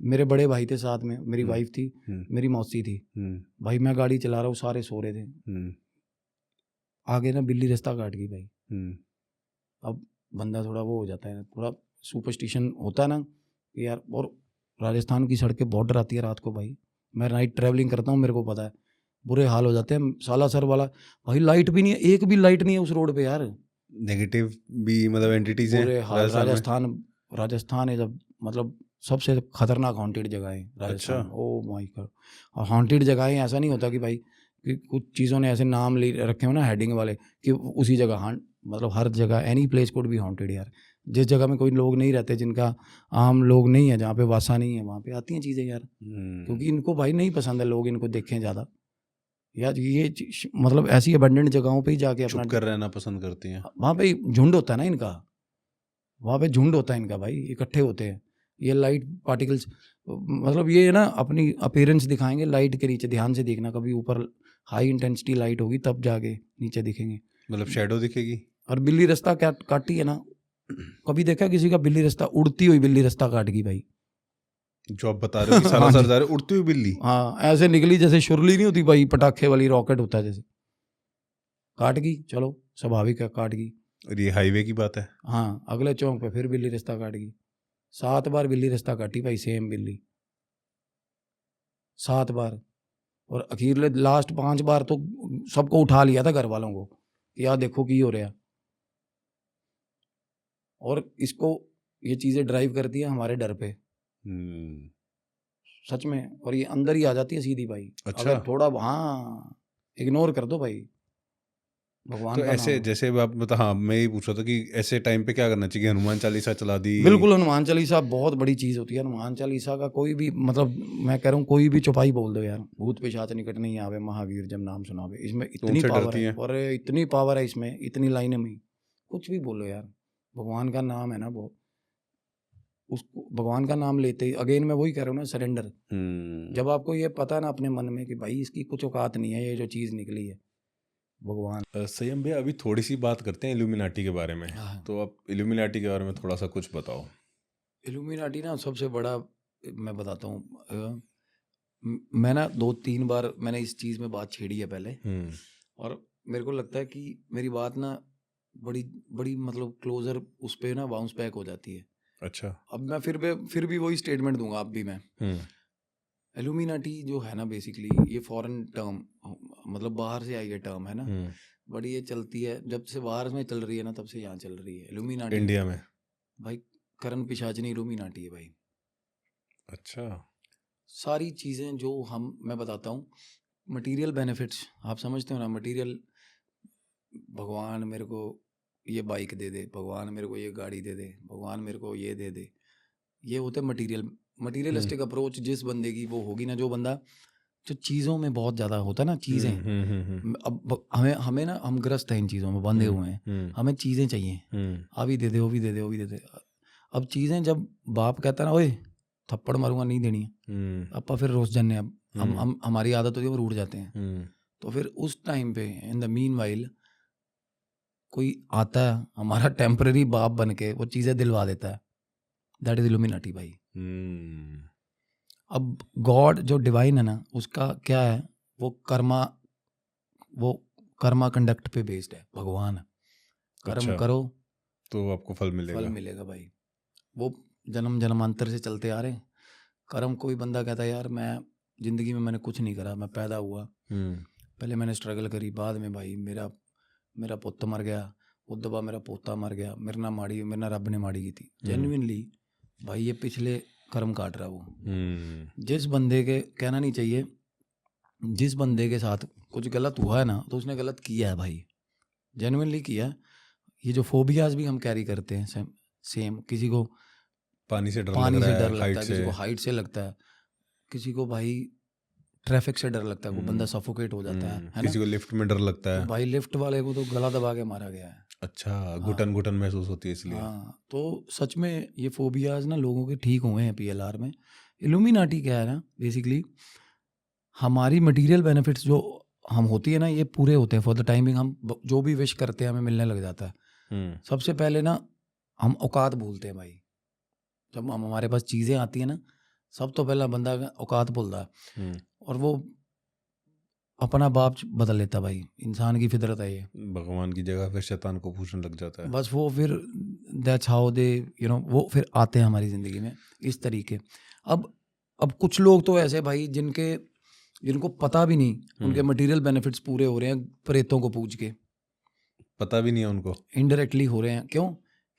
मेरे बड़े भाई थे साथ में, मेरी वाइफ थी, मेरी मौसी थी भाई, मैं गाड़ी चला रहा हूँ, सारे सो रहे थे, आगे ना बिल्ली रास्ता काट गई भाई, अब बंदा थोड़ा वो हो जाता है, थोड़ा सुपरस्टिशन होता है ना कि यार। और राजस्थान की सड़कें बहुत डराती है रात को भाई। मैं नाइट ट्रैवलिंग करता हूँ, मेरे को पता है, बुरे हाल हो जाते हैं। सालासर वाला भाई लाइट भी नहीं है, एक भी लाइट नहीं है उस रोड पे यार। नेगेटिव भी मतलब एंटिटीज हैं बुरे हाल। राजस्थान में? राजस्थान है जब मतलब सबसे खतरनाक हॉन्टेड जगह है राजस्थान। अच्छा। Oh my God. और हॉन्टेड जगह है, ऐसा नहीं होता कि भाई कि कुछ चीज़ों ने ऐसे नाम ले रखे हो ना हेडिंग वाले कि उसी जगह हॉन्ट, मतलब हर जगह एनी प्लेस कुड भी हॉन्टेड यार। जिस जगह में कोई लोग नहीं रहते, जिनका आम लोग नहीं है, जहाँ पे वासा नहीं है, वहाँ पे आती हैं चीज़ें यार। क्योंकि इनको भाई नहीं पसंद है, लोग इनको देखें ज़्यादा यार। ये मतलब ऐसी अबंडेंट जगहों पे ही जाके अपना चुप कर रहना पसंद करती हैं। वहाँ पे झुंड होता है ना इनका, वहाँ पे झुंड होता है इनका भाई, इकट्ठे होते हैं ये लाइट पार्टिकल्स। मतलब ये ना अपनी अपीयरेंस दिखाएंगे लाइट के नीचे। ध्यान से देखना, कभी ऊपर हाई इंटेंसिटी लाइट होगी तब जाके नीचे दिखेंगे। मतलब शैडो दिखेगी। और बिल्ली रास्ता काटती है ना, कभी देखा किसी का बिल्ली रास्ता, उड़ती हुई बिल्ली रास्ता काट गई भाई। जो आप बता रहे हो कि हाँ सालासर जी, जा रहे हो, उड़ती हुई बिल्ली। हाँ ऐसे निकली जैसे शुरली नहीं होती भाई, पटाखे वाली रॉकेट होता है जैसे, काट गई। चलो स्वाभाविक है, काट गई। और ये हाईवे की बात है। हाँ अगले चौक पे फिर बिल्ली रास्ता काट गई। 7 बार बिल्ली रास्ता काटी भाई, सेम बिल्ली 7 बार। और अखीरले लास्ट 5 बार तो सबको उठा लिया था घर वालों को कि यार देखो की हो रहा। और इसको ये चीज़ें ड्राइव करती है हमारे डर पे, सच में। और ये अंदर ही आ जाती है सीधी भाई। अच्छा। अगर थोड़ा हाँ इग्नोर कर दो भाई, भगवान तो का नाम ऐसे है। जैसे आप बता, हाँ मैं ही पूछ रहा था कि ऐसे टाइम पे क्या करना चाहिए? हनुमान चालीसा चला दी? बिल्कुल, हनुमान चालीसा बहुत बड़ी चीज़ होती है। हनुमान चालीसा का कोई भी मतलब, मैं कह रहा हूँ कोई भी चौपाई बोल दो यार, भूत पिशाच निकट नहीं आवे, महावीर जब नाम सुनावे। इसमें तो इतनी उनसे पावर डरती है, हैं? और इतनी पावर है इसमें, इतनी लाइनें में। कुछ भी बोलो यार, भगवान का नाम है ना वो, उसको भगवान का नाम लेते ही अगेन मैं वही कह रहा हूँ ना, सरेंडर। जब आपको ये पता है ना अपने मन में कि भाई इसकी कुछ औकात नहीं है, ये जो चीज़ निकली है भगवान। संयम भैया, अभी थोड़ी सी बात करते हैं इल्यूमिनाटी के बारे में। हाँ, तो आप इल्यूमिनाटी के बारे में थोड़ा सा कुछ बताओ। इल्यूमिनाटी ना सबसे बड़ा, मैं बताता हूँ। मैं ना 2-3 बार मैंने इस चीज़ में बात छेड़ी है पहले, और मेरे को लगता है कि मेरी बात ना बड़ी बड़ी मतलब क्लोजर उस पे ना बाउंस बैक हो जाती है। अच्छा। अब मैं फिर भी वही स्टेटमेंट दूंगा अब भी मैं। एल्यूमिनाटी जो है ना बेसिकली ये फॉरेन टर्म, मतलब बाहर से आई है टर्म है ना, बट ये चलती है जब से बाहर में चल रही है ना, तब से यहाँ चल रही है एल्यूमिनाटी। इंडिया में भाई करण पिशाचनी इल्यूमिनाटी है भाई। अच्छा। सारी चीज़ें जो मैं बताता हूँ, मटेरियल बेनिफिट्स आप समझते हो ना, मटेरियल, भगवान मेरे को ये बाइक दे दे, भगवान मेरे को ये गाड़ी दे दे, भगवान मेरे को ये दे दे, ये होते मटीरियलिस्टिक अप्रोच जिस बंदे की वो होगी ना, जो बंदा जो चीज़ों में बहुत ज़्यादा होता है ना, चीज़ें। अब हमें हमें ना हम ग्रस्त हैं इन चीज़ों में, बंधे हुए हैं, हमें चीज़ें चाहिए, अभी दे दे, वो भी दे दे, वो भी दे दे। अब चीज़ें जब बाप कहता है ना, ओए थप्पड़ मारूंगा नहीं देनी है, अपा फिर रोज जन्ने, अब हम हमारी आदत होती है, वो रूठ जाते हैं। तो फिर उस टाइम पे इन द मीन वाइल कोई आता है हमारा टेम्पररी बाप बन के, वो चीज़ें दिलवा देता है। दैट इज इल्यूमिनाटी भाई। अब गॉड जो डिवाइन है ना, उसका क्या है, वो कर्मा कंडक्ट पे बेस्ड है। भगवान कर्म अच्छा। करो तो आपको फल मिलेगा भाई। वो जन्म जन्मांतर से चलते आ रहे हैं कर्म। कोई बंदा कहता है यार मैं जिंदगी में मैंने कुछ नहीं करा, मैं पैदा हुआ, पहले मैंने स्ट्रगल करी, बाद में भाई मेरा पुੱਤ मर गया, उस दबा मेरा पोता मर गया, मेरे ना रब ने माड़ी की थी। जेन्युइनली भाई ये पिछले कर्म काट रहा वो। जिस बंदे के कहना नहीं चाहिए, जिस बंदे के साथ कुछ गलत हुआ है ना, तो उसने गलत किया है भाई, जेन्युइनली किया। ये जो फोबियाज भी हम कैरी करते हैं सेम, किसी को पानी से डर पानी लग से रहा डर है, लगता है, किसी को हाइट से लगता है, किसी को भाई ट्रैफिक से डर लगता है, वो बंदा सफोकेट हो जाता है ना। किसी को लिफ्ट में डर लगता तो है। भाई लिफ्ट वाले को तो गला दबा के मारा गया है। अच्छा, घुटन घुटन महसूस होती है इसलिए। हाँ, तो सच में ये फोबियाज ना लोगों के ठीक हुए हैं पीएलआर में। इल्यूमिनाटी क्या है ना, बेसिकली हमारी मटेरियल बेनिफिट्स जो हम होती है ना, ये पूरे होते हैं फॉर द टाइमिंग। हम जो भी विश करते हैं हमें मिलने लग जाता है। सबसे पहले ना हम औकात भूलते हैं भाई। जब हमारे पास चीज़ें आती हैं ना, सब तो पहला बंदा औकात भूलता है। और वो अपना बाप बदल लेता भाई, इंसान की फितरत है ये। भगवान की जगह फिर शैतान को पूछने लग जाता है। बस वो फिर दैट्स हाउ दे वो फिर आते हैं हमारी ज़िंदगी में इस तरीके। अब कुछ लोग तो ऐसे भाई जिनको पता भी नहीं, उनके मटेरियल बेनिफिट्स पूरे हो रहे हैं प्रेतों को पूज के, पता भी नहीं है उनको। इनडायरेक्टली हो रहे हैं। क्यों?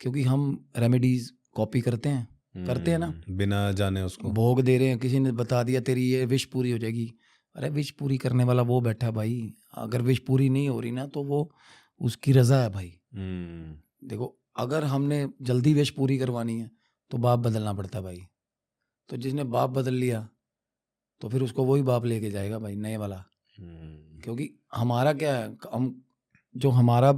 क्योंकि हम रेमेडीज कॉपी करते हैं ना, बिना जाने उसको भोग दे रहे हैं। किसी ने बता दिया तेरी ये विश पूरी हो जाएगी, अरे विश पूरी करने वाला वो बैठा है भाई, अगर विश पूरी नहीं हो रही ना तो वो उसकी रजा है भाई। देखो, अगर हमने जल्दी विश पूरी करवानी है तो बाप बदलना पड़ता है भाई। तो जिसने बाप बदल लिया तो फिर उसको वही बाप लेके जाएगा भाई, नए वाला। क्योंकि हमारा क्या है, हम जो हमारा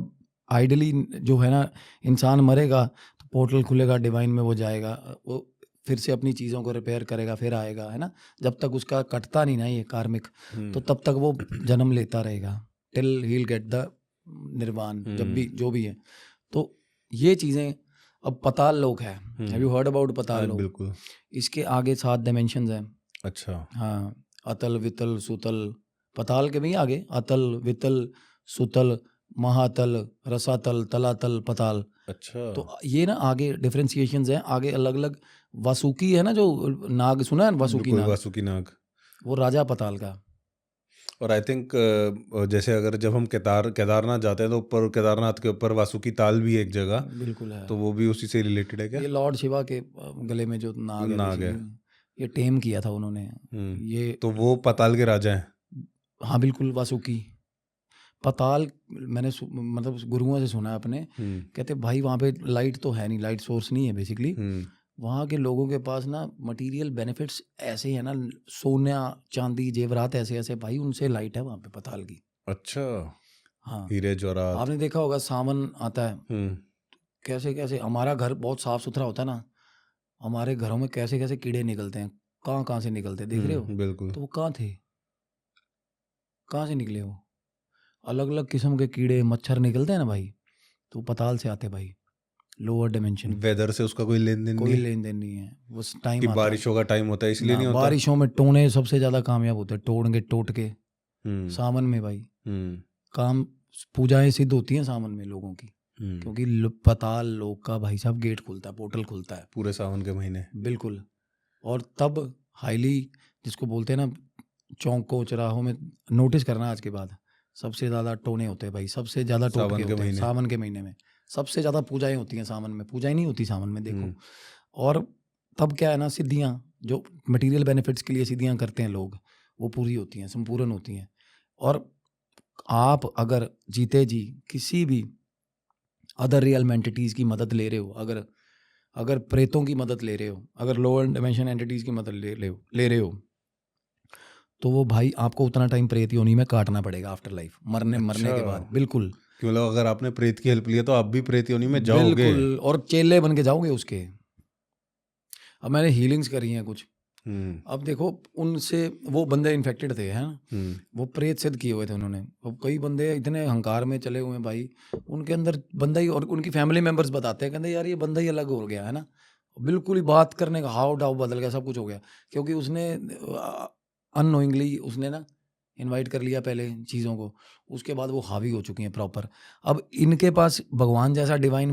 आइडली जो है ना, इंसान मरेगा तो पोर्टल खुलेगा डिवाइन में, वो जाएगा, वो फिर से अपनी चीज़ों को रिपेयर करेगा, फिर आएगा, है ना। जब तक उसका कटता नहीं ना ये कार्मिक, तो तब तक वो जन्म लेता रहेगा till he will get the निर्वाण, जब भी जो भी है। तो ये चीज़ें, अब पताल लोक है, हैव यू हर्ड अबाउट पताल लोक? बिल्कुल। इसके आगे 7 डायमेंशंस हैं। अच्छा। हाँ, अतल वितल सुतल, पताल के भी आगे अतल वितल सुतल महातल रसातल तलातल पताल। अच्छा। तो ये ना आगे डिफरेंशिएशंस हैं, आगे अलग अलग। वासुकी है ना, जो नाग सुना है, वासुकी बिल्कुल, नाग, वासुकी नाग। वो राजा पताल का। और आई थिंक जैसे अगर जब हम केदारनाथ जाते हैं तो ऊपर केदारनाथ के ऊपर वासुकी ताल भी है एक जगह, बिल्कुल है। तो वो भी उसी से रिलेटेड है क्या? ये लॉर्ड शिवा के गले में जो नाग है, नाग है। basically, ये टेम किया था उन्होंने ये। तो वो पताल के राजा हैं। हाँ बिल्कुल, वासुकी पताल। मैंने मतलब गुरुओं से सुना है अपने, कहते भाई वहाँ पे लाइट तो है नहीं, लाइट सोर्स नहीं है बेसिकली। वहाँ के लोगों के पास ना मटेरियल बेनिफिट्स ऐसे है ना, सोना चांदी जेवरात ऐसे ऐसे भाई, उनसे लाइट है वहाँ पे पताल की। अच्छा। हाँ, हीरे जवाहरात। आपने देखा होगा सावन आता है, कैसे कैसे हमारा घर बहुत साफ सुथरा होता है ना, हमारे घरों में कैसे कैसे कीड़े निकलते हैं, कहाँ कहाँ से निकलते हैं, देख रहे हो? बिल्कुल। तो वो कहाँ थे, कहाँ से निकले वो? अलग अलग किस्म के कीड़े मच्छर निकलते हैं ना भाई, तो पताल से आते भाई, लोअर डायमेंशन। वेदर से उसका कोई लेन देन कोई नहीं है लेन देन नहीं है, बस टाइम कि आता है बारिशों का टाइम होता है इसलिए ना। नहीं होता? बारिशों में टोने सबसे ज्यादा कामयाब होते हैं, टोड़ेंगे टोट के सावन में भाई। काम पूजाएं सिद्ध होती हैं सावन में लोगों की, क्योंकि पताल लोक का भाई साहब गेट खुलता है, पोर्टल खुलता है पूरे सावन के महीने। बिल्कुल। और तब हाईली, जिसको बोलते हैं ना, चौकों चौराहों में नोटिस करना आज के बाद, सबसे ज़्यादा टोने होते हैं भाई, सबसे ज़्यादा टोटके सावन के होते हैं महीने। सावन के महीने में। सबसे ज़्यादा पूजाएं होती हैं सावन में, पूजाएं नहीं होती सावन में, देखो। और तब क्या है ना, सिद्धियाँ जो मटेरियल बेनिफिट्स के लिए सिद्धियाँ करते हैं लोग, वो पूरी होती हैं, संपूर्ण होती हैं। और आप अगर जीते जी किसी भी अदर रियल एंटिटीज़ की मदद ले रहे हो, अगर प्रेतों की मदद ले रहे हो, अगर लोअर डायमेंशन एंटिटीज़ की मदद ले रहे हो, तो वो भाई आपको उतना टाइम प्रेत योनि में काटना पड़ेगा आफ्टर लाइफ, मरने के बाद। बिल्कुल, क्यों? मतलब अगर आपने प्रेत की हेल्प ली है तो आप भी प्रेत योनि में जाओगे। बिल्कुल, और चेले बन के जाओगे उसके। अब मैंने हीलिंग्स करी हैं कुछ। अब देखो, उनसे वो बंदे इन्फेक्टेड थे, हैं, वो प्रेत सिद्ध किए हुए थे उन्होंने। अब कई बंदे इतने अहंकार में चले हुए हैं भाई, उनके अंदर बंदा ही, और उनकी फैमिली मेंबर्स बताते हैं, कहते यार ये बंदा ही अलग हो गया है ना, बिल्कुल ही बात करने का हाव डाव बदल गया, सब कुछ हो गया, क्योंकि उसने अननोइंगली उसने ना इनवाइट कर लिया पहले चीज़ों को, उसके बाद वो हावी हो चुकी हैं प्रॉपर। अब इनके पास भगवान जैसा डिवाइन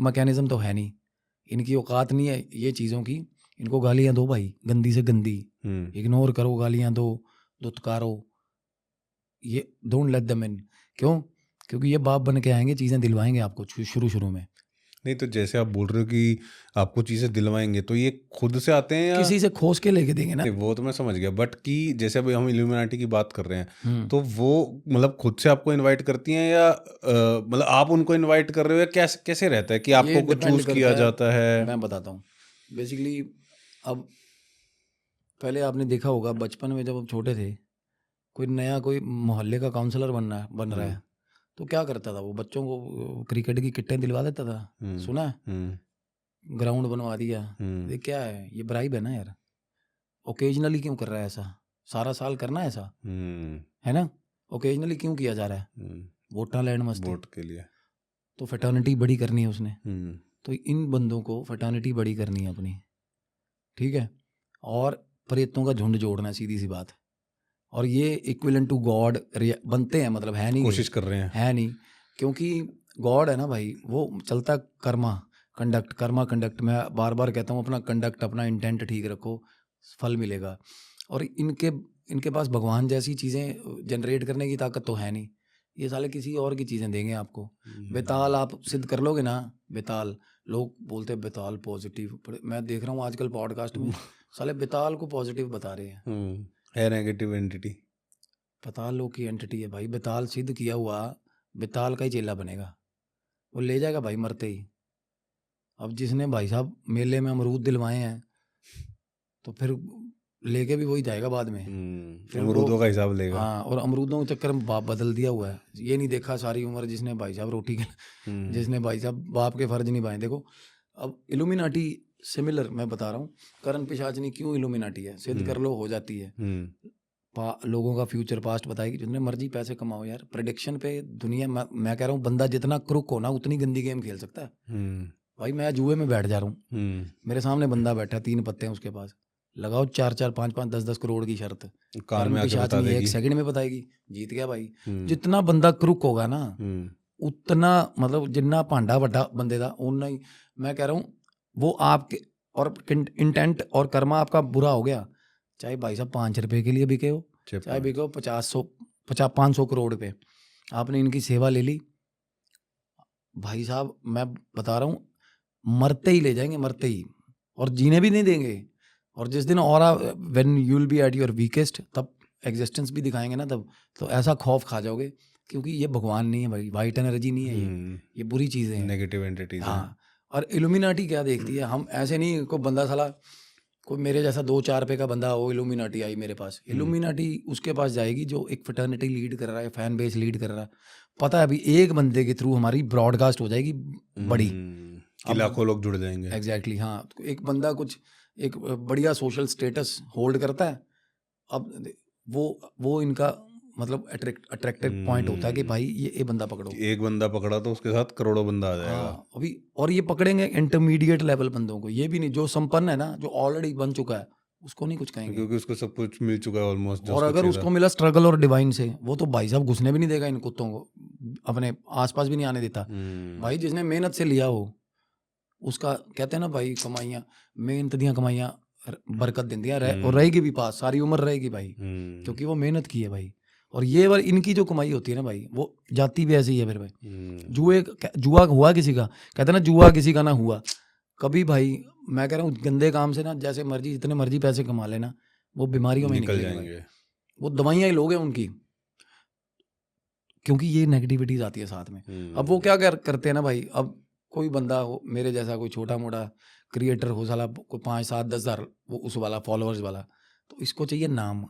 मैकेनिज्म तो है नहीं, इनकी औकात नहीं है ये चीज़ों की। इनको गालियाँ दो भाई, गंदी से गंदी, इग्नोर करो, गालियाँ दो, दुत्कारो, ये डोंट लेट देम इन। क्यों? क्योंकि ये बाप बन के आएंगे, चीज़ें दिलवाएंगे आपको शुरू में। नहीं, तो जैसे आप बोल रहे हो कि आपको चीज़ें दिलवाएंगे, तो ये खुद से आते हैं या किसी से खोज के लेके देंगे ना? नहीं, वो तो मैं समझ गया, बट कि जैसे अभी हम इल्यूमिनाटी की बात कर रहे हैं, तो वो मतलब खुद से आपको इनवाइट करती हैं या मतलब आप उनको इनवाइट कर रहे हो, या कैसे कैसे रहता है कि आपको कुछ चूज किया जाता है? मैं बताता हूँ बेसिकली। अब पहले आपने देखा होगा बचपन में, जब हम छोटे थे, कोई मोहल्ले का काउंसलर बन रहा है, तो क्या करता था वो? बच्चों को क्रिकेट की किट्टें दिलवा देता था, सुना है? ग्राउंड बनवा दिया। ये क्या है? ये ब्राइब है ना यार। ओकेजनली क्यों कर रहा है ऐसा? सारा साल करना है ऐसा, है ना? ओकेजनली क्यों किया जा रहा है? वोटा लैंड मस्ती, वोट के लिए। तो फैटर्निटी बड़ी करनी है उसने, तो इन बंदों को फैटर्निटी बड़ी करनी है अपनी, ठीक है, और प्रेतों का झुंड जोड़ना है, सीधी सी बात। और ये इक्विवेलेंट टू गॉड बनते हैं, मतलब है नहीं, कोशिश कर रहे हैं। है नहीं, क्योंकि गॉड है ना भाई, वो चलता कर्मा कंडक्ट। मैं बार बार कहता हूँ अपना कंडक्ट, अपना इंटेंट ठीक रखो, फल मिलेगा। और इनके पास भगवान जैसी चीज़ें जनरेट करने की ताकत तो है नहीं, ये साले किसी और की चीज़ें देंगे आपको। बेताल आप सिद्ध कर लोगे ना, बेताल, लोग बोलते हैं बेताल पॉजिटिव, मैं देख रहा हूँ आजकल पॉडकास्ट में साले बेताल को पॉजिटिव बता रहे हैं। है नेगेटिव एंटिटी, बेताल लोग की एंटिटी है भाई। बेताल सिद्ध किया हुआ बेताल का ही चेला बनेगा, वो ले जाएगा भाई मरते ही। अब जिसने भाई साहब मेले में अमरूद दिलवाए हैं तो फिर लेके भी वही जाएगा बाद में, फिर अमरूदों का हिसाब लेगा। हाँ, और अमरूदों के चक्कर में बाप बदल दिया हुआ है। ये नहीं देखा सारी उम्र जिसने भाई साहब रोटी के जिसने भाई साहब बाप के फर्ज निभाए। देखो अब इल्यूमिनाटी सिमिलर मैं बता रहा हूँ, करण पिशाचनी क्यों इल्यूमिनाटी है, सिद्ध कर लो हो जाती है। लोगों का फ्यूचर पास्ट बताएगी, जितने मर्जी पैसे कमाओ यार, प्रेडिक्शन पे दुनिया। मैं कह रहा हूँ बंदा जितना क्रुक हो ना उतनी गंदी गेम खेल सकता है भाई। मैं जुए में बैठ जा रहा हूँ, मेरे सामने बंदा बैठा, 3 पत्ते हैं उसके पास, लगाओ 4-4, 5-5, 10-10 करोड़ की शर्त, कान में आके बता देगी, 1 सेकंड में बताएगी, जीत गया भाई। जितना बंदा क्रुक होगा ना उतना, मतलब जितना भांडा बड़ा बंदे का उतना ही, मैं कह रहा हूँ वो आपके और इंटेंट और कर्मा आपका बुरा हो गया, चाहे भाई साहब 5 रुपए के लिए बिके हो, चाहे बिके हो 500 करोड़ पे, आपने इनकी सेवा ले ली भाई साहब, मैं बता रहा हूँ मरते ही ले जाएंगे, मरते ही, और जीने भी नहीं देंगे। और जिस दिन और when you will be at your weakest, तब एग्जिस्टेंस भी दिखाएंगे ना, तब तो ऐसा खौफ खा जाओगे, क्योंकि ये भगवान नहीं है भाई, वाइट एनर्जी नहीं है, ये बुरी चीज़ें हैं, नेगेटिव एंटिटीज। हाँ, और इल्यूमिनाटी क्या देखती है, हम ऐसे नहीं, कोई बंदा साला कोई मेरे जैसा 2-4 रुपए का बंदा हो, इल्यूमिनाटी आई मेरे पास, इल्यूमिनाटी उसके पास जाएगी जो एक फ्रेटर्निटी लीड कर रहा है, फैन बेस लीड कर रहा है, पता है अभी एक बंदे के थ्रू हमारी ब्रॉडकास्ट हो जाएगी बड़ी, लाखों लोग जुड़ जाएंगे। एग्जैक्टली हाँ, एक बंदा कुछ एक बढ़िया सोशल स्टेटस होल्ड करता है, अब वो इनका मतलब अट्रैक्टिव पॉइंट होता है कि भाई ये बंदा पकड़ो, एक बंदा पकड़ा तो उसके साथ करोड़ों बंदा आ जाएगा। हाँ, अभी और ये पकड़ेंगे इंटरमीडिएट लेवल बंदों को, ये भी नहीं जो संपन्न है ना, जो ऑलरेडी बन चुका है, उसको नहीं कुछ कहेंगे, क्योंकि उसको सब कुछ मिल चुका है ऑलमोस्ट। और अगर उसको मिला स्ट्रगल और डिवाइन से, वो तो भाई साहब घुसने भी नहीं देगा इन कुत्तों को, अपने आसपास भी नहीं आने देता भाई। जिसने मेहनत से लिया हो उसका, कहते हैं ना भाई, कमाइयाँ मेहनत दियाँ कमाइयाँ बरकत देंदियाँ और रहेगी भी पास, सारी उम्र रहेगी भाई, क्योंकि वो मेहनत की है भाई। और ये बार इनकी जो कमाई होती है ना भाई, वो जाती भी ऐसे ही है फिर भाई। जुआ हुआ किसी का, कहते हैं ना जुआ किसी का ना हुआ कभी भाई। मैं कह रहा हूँ गंदे काम से ना, जैसे मर्जी जितने मर्जी पैसे कमा लेना, वो बीमारियों में निकल जाएंगे, वो दवाइयाँ ही लोग हैं उनकी, क्योंकि ये नेगेटिविटीज आती है साथ में। अब वो क्या करते हैं ना भाई, अब कोई बंदा हो मेरे जैसा, कोई छोटा मोटा क्रिएटर हो साला, कोई 5-7-10 हज़ार वो उस वाला फॉलोअर्स वाला, तो इसको चाहिए नाम,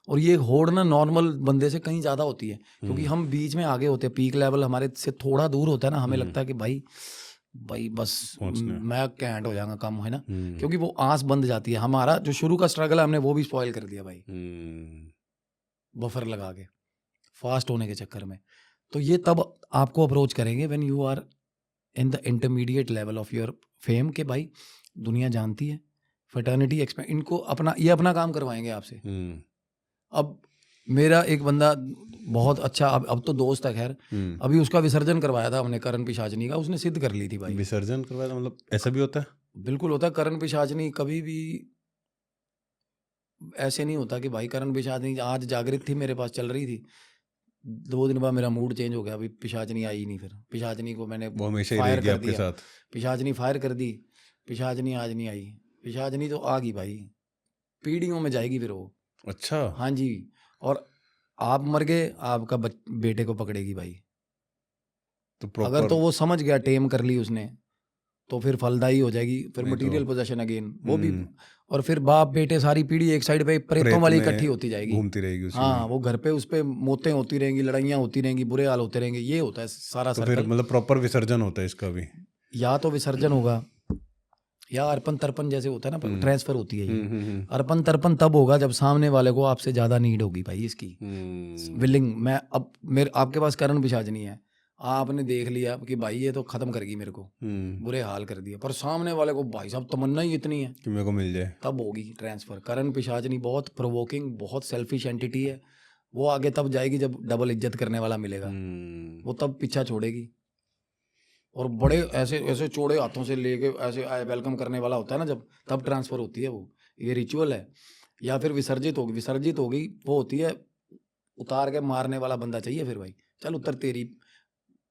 और ये होड़ ना नॉर्मल बंदे से कहीं ज़्यादा होती है, क्योंकि हम बीच में आगे होते हैं, पीक लेवल हमारे से थोड़ा दूर होता है ना, हमें लगता है कि भाई बस मैं कैंट हो जाऊंगा, कम है ना, क्योंकि वो आस बंद जाती है। हमारा जो शुरू का स्ट्रगल है हमने वो भी स्पॉइल कर दिया भाई, बफर लगा के फास्ट होने के चक्कर में। तो ये तब आपको अप्रोच करेंगे when you are in the intermediate level of your fame, के भाई दुनिया जानती है, फर्टर्निटी एक्सपेक्ट, इनको अपना काम करवाएंगे आपसे। अब मेरा एक बंदा बहुत अच्छा, अब तो दोस्त है खैर, अभी उसका विसर्जन करवाया था हमने, करण पिशाचनी का, उसने सिद्ध कर ली थी भाई। विसर्जन करवाया था, मतलब ऐसा भी होता है? बिल्कुल होता है। करण पिशाचनी कभी भी ऐसे नहीं होता कि भाई करण पिशाचनी आज जागृत थी मेरे पास चल रही थी, 2 दिन बाद मेरा मूड चेंज हो गया, अभी पिशाचनी आई नहीं, फिर पिशाचनी को मैंने फायर कर दिया, पिशाचनी फायर कर दी, पिशाचनी आज नहीं आई, पिशाचनी तो आ गई भाई, पीढ़ियों में जाएगी फिर वो। अच्छा, हाँ जी, और आप मर गए, आपका बेटे को पकड़ेगी भाई, तो अगर तो वो समझ गया, टेम कर ली उसने, तो फिर फलदायी हो जाएगी, फिर मटेरियल पोजेशन अगेन वो भी, और फिर बाप बेटे सारी पीढ़ी एक साइड पे प्रेतों वाली इकट्ठी होती जाएगी, घूमती रहेगी। हाँ, वो घर पे उस पे मौतें होती रहेंगी, लड़ाइयाँ होती रहेंगी, बुरे हाल होते रहेंगे, ये होता है सारा तो सर्कल। फिर मतलब प्रॉपर विसर्जन होता है इसका भी, या तो विसर्जन होगा या अर्पण तर्पण जैसे होता है ना, ट्रांसफर होती है ये। अर्पण तर्पण तब होगा जब सामने वाले को आपसे ज्यादा नीड होगी भाई इसकी, विलिंग। मैं अब आपके पास करण पिशाचनी है, आपने देख लिया कि भाई ये तो खत्म करेगी मेरे को, बुरे हाल कर दिया, पर सामने वाले को भाई साहब तमन्ना ही इतनी है कि मेरे को मिल जाए, तब होगी ट्रांसफर। करण पिशाचनी बहुत प्रोवोकिंग, बहुत सेल्फिश एंटिटी है। वो आगे तब जाएगी जब डबल इज्जत करने वाला मिलेगा, वो तब पीछा छोड़ेगी। और बड़े ऐसे ऐसे चौड़े हाथों से लेके ऐसे वेलकम करने वाला होता है ना जब, तब ट्रांसफर होती है वो। ये रिचुअल है। या फिर विसर्जित होगी वो होती है, उतार के मारने वाला बंदा चाहिए फिर भाई, चल उतर तेरी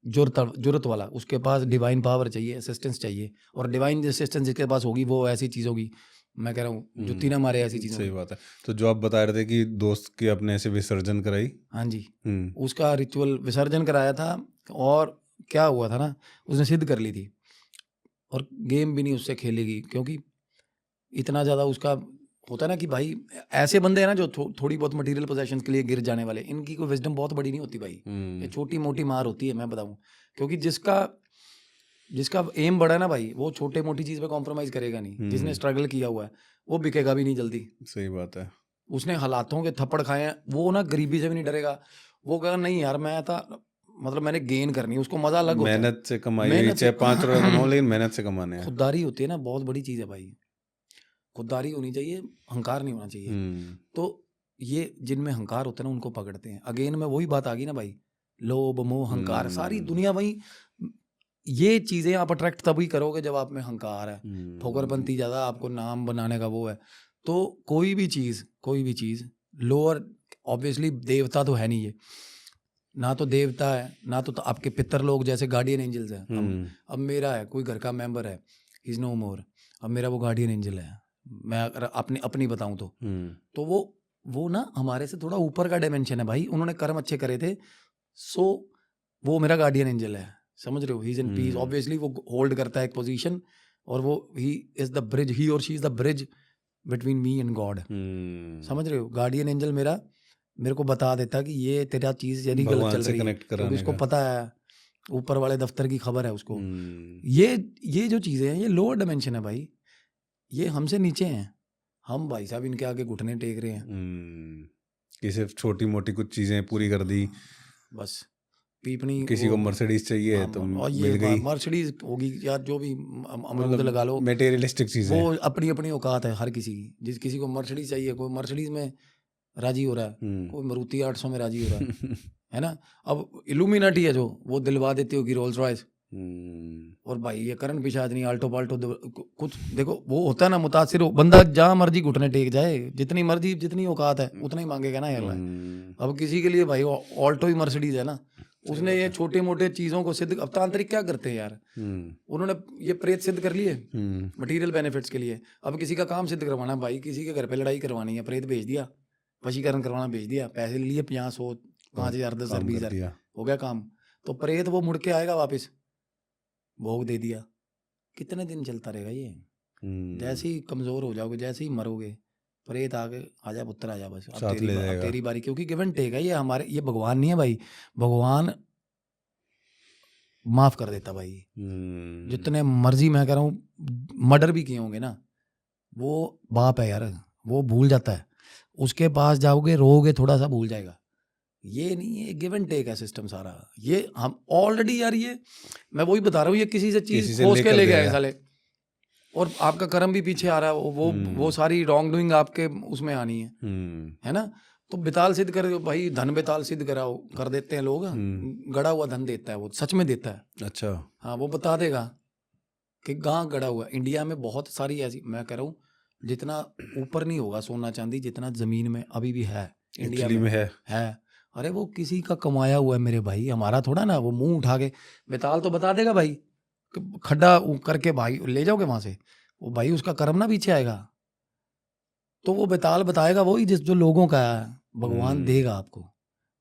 जुरत वाला, उसके पास डिवाइन पावर चाहिए, असिस्टेंस चाहिए। और डिवाइन असिस्टेंस जिसके पास होगी वो ऐसी चीज़ होगी, मैं कह रहा हूँ जुत्ती ना मारे ऐसी चीज़ों। सही बात है। तो जो आप बता रहे थे कि दोस्त के अपने ऐसे विसर्जन कराई, हाँ जी, उसका रिचुअल विसर्जन कराया था। और क्या हुआ था ना, उसने सिद्ध कर ली थी और गेम भी नहीं उससे खेलेगी, क्योंकि इतना ज़्यादा उसका होता है ना कि भाई ऐसे बंदे हैं ना जो थोड़ी बहुत मटेरियल पोजेशंस के लिए गिर जाने वाले, इनकी कोई विजडम बहुत बड़ी नहीं होती भाई, ये छोटी मोटी मार होती है, मैं बताऊं। क्योंकि जिसका एम बड़ा है ना भाई, वो छोटे मोटी चीज़ पे कॉम्प्रोमाइज़ करेगा नहीं। जिसने स्ट्रगल किया हुआ है वो बिकेगा भी नहीं जल्दी। सही बात है। उसने हालातों के थप्पड़ खाए हैं, वो ना गरीबी से भी नहीं डरेगा। वो कहेगा नहीं यार मैं था, मतलब मैंने गेन करनी है, उसको मजा अलग होता है। मेहनत से कमाई, चाहे 5 रुपए बनाओ लेकिन मेहनत से कमाने हैं। खुददारी होती है ना, बहुत बड़ी चीज़ है भाई, खुददारी होनी चाहिए, अहंकार नहीं होना चाहिए। तो ये जिनमें अहंकार होता है ना उनको पकड़ते हैं। अगेन में वही बात आ गई ना भाई, लोभ मोह अहंकार, सारी दुनिया वही। ये चीज़ें आप अट्रैक्ट तभी करोगे जब आप में अहंकार है, फोकरपंती ज़्यादा, आपको नाम बनाने का वो है। तो कोई भी चीज़ लोअर, ऑब्वियसली देवता तो है नहीं ये, ना तो देवता है ना तो आपके पितर लोग जैसे गार्डियन एंजल्स हैं। अब मेरा है कोई घर का मेंबर है, इज नो मोर, अब मेरा वो गार्डियन एंजल है, मैं अगर अपनी बताऊं तो वो ना हमारे से थोड़ा ऊपर का डायमेंशन है भाई। उन्होंने कर्म अच्छे करे थे, सो वो मेरा गार्डियन एंजल है, समझ रहे हो। He is in peace, obviously वो होल्ड करता है एक पोजीशन, और वो ही इज द ब्रिज, ही और she is the bridge between me and God. समझ रहे हो, गार्डियन एंजल मेरे को बता देता कि ये तेरा चीज यदि गलत चल रही है, क्योंकि इसको पता है, ऊपर वाले दफ्तर की खबर है उसको। ये जो चीजें हैं ये लोअर डायमेंशन है भाई, ये हमसे नीचे हैं। हम भाई साहब इनके आगे घुटने टेक रहे हैं कि सिर्फ छोटी मोटी कुछ चीजें पूरी कर दी, बस पीपनी। किसी को मर्सिडीज चाहिए तो मिल गई, मर्सिडीज होगी या जो भी अमरूद लगा लो, मटेरियलिस्टिक चीजें, वो अपनी अपनी औकात है हर किसी की। किसी को मर्सिडीज चाहिए, कोई मर्सिडीज में राजी हो रहा है, कोई मारुति 800 में राजी हो रहा है ना। अब इल्यूमिनाटी है जो वो दिलवा देती होगी रोल्स रॉयस, और भाई ये करण पिशाचनी आल्टो पाल्टो कुछ देखो, वो होता है ना मुतासिर हो बंदा, जहाँ मर्जी घुटने टेक जाए, जितनी मर्जी जितनी औकात है उतना ही मांगेगा ना यार। अब किसी के लिए भाई ऑल्टो ही मर्सिडीज है ना, उसने ये छोटे मोटे चीजों को सिद्ध। अब तांत्रिक क्या करते हैं यार, उन्होंने ये प्रेत सिद्ध कर लिए मटेरियल बेनिफिट्स के लिए। अब किसी का काम सिद्ध करवाना भाई, किसी के घर पे लड़ाई करवानी है, प्रेत भेज दिया, वशीकरण करवाना भेज दिया, पैसे ले लिए 50, 100, 5,000, 10,000, 20,000, हो गया काम। तो प्रेत वो मुड़ के आएगा वापस, भोग दे दिया, कितने दिन चलता रहेगा ये। जैसे ही कमजोर हो जाओगे, जैसे ही मरोगे, प्रेत आगे आजा पुत्र आजा, बस अब तेरी बारी। क्योंकि गिव एंड टेक है ये हमारे, ये भगवान नहीं है भाई, भगवान माफ कर देता भाई। जितने मर्जी, मैं कह रहा हूँ मर्डर भी किए होंगे ना, वो बाप है यार, वो भूल जाता है। उसके पास जाओगे रोगे थोड़ा सा भूल जाएगा। ये नहीं है, गिव एंड टेक है सिस्टम सारा। ये हम ऑलरेडी यार, ये मैं वही बता रहा हूँ, ये किसी से चीज खोज के ले गए साले, और आपका कर्म भी पीछे आ रहा है, वो सारी रॉन्ग डूइंग आपके उसमें आनी है ना। तो बेताल सिद्ध कर भाई, धन बेताल सिद्ध कराओ, कर देते हैं लोग, गड़ा हुआ धन देता है वो, सच में देता है। अच्छा हाँ, वो बता देगा कि कहाँ गड़ा हुआ। इंडिया में बहुत सारी ऐसी, मैं कह रहा हूँ जितना ऊपर नहीं होगा सोना चांदी, जितना जमीन में अभी भी है इंडिया में है। अरे वो किसी का कमाया हुआ है मेरे भाई, हमारा थोड़ा ना। वो मुंह उठा के बेताल तो बता देगा भाई, खड्डा करके भाई ले जाओगे वहां से, वो भाई उसका कर्म ना पीछे आएगा। तो वो बेताल बताएगा वही जो लोगों का है। भगवान देगा आपको,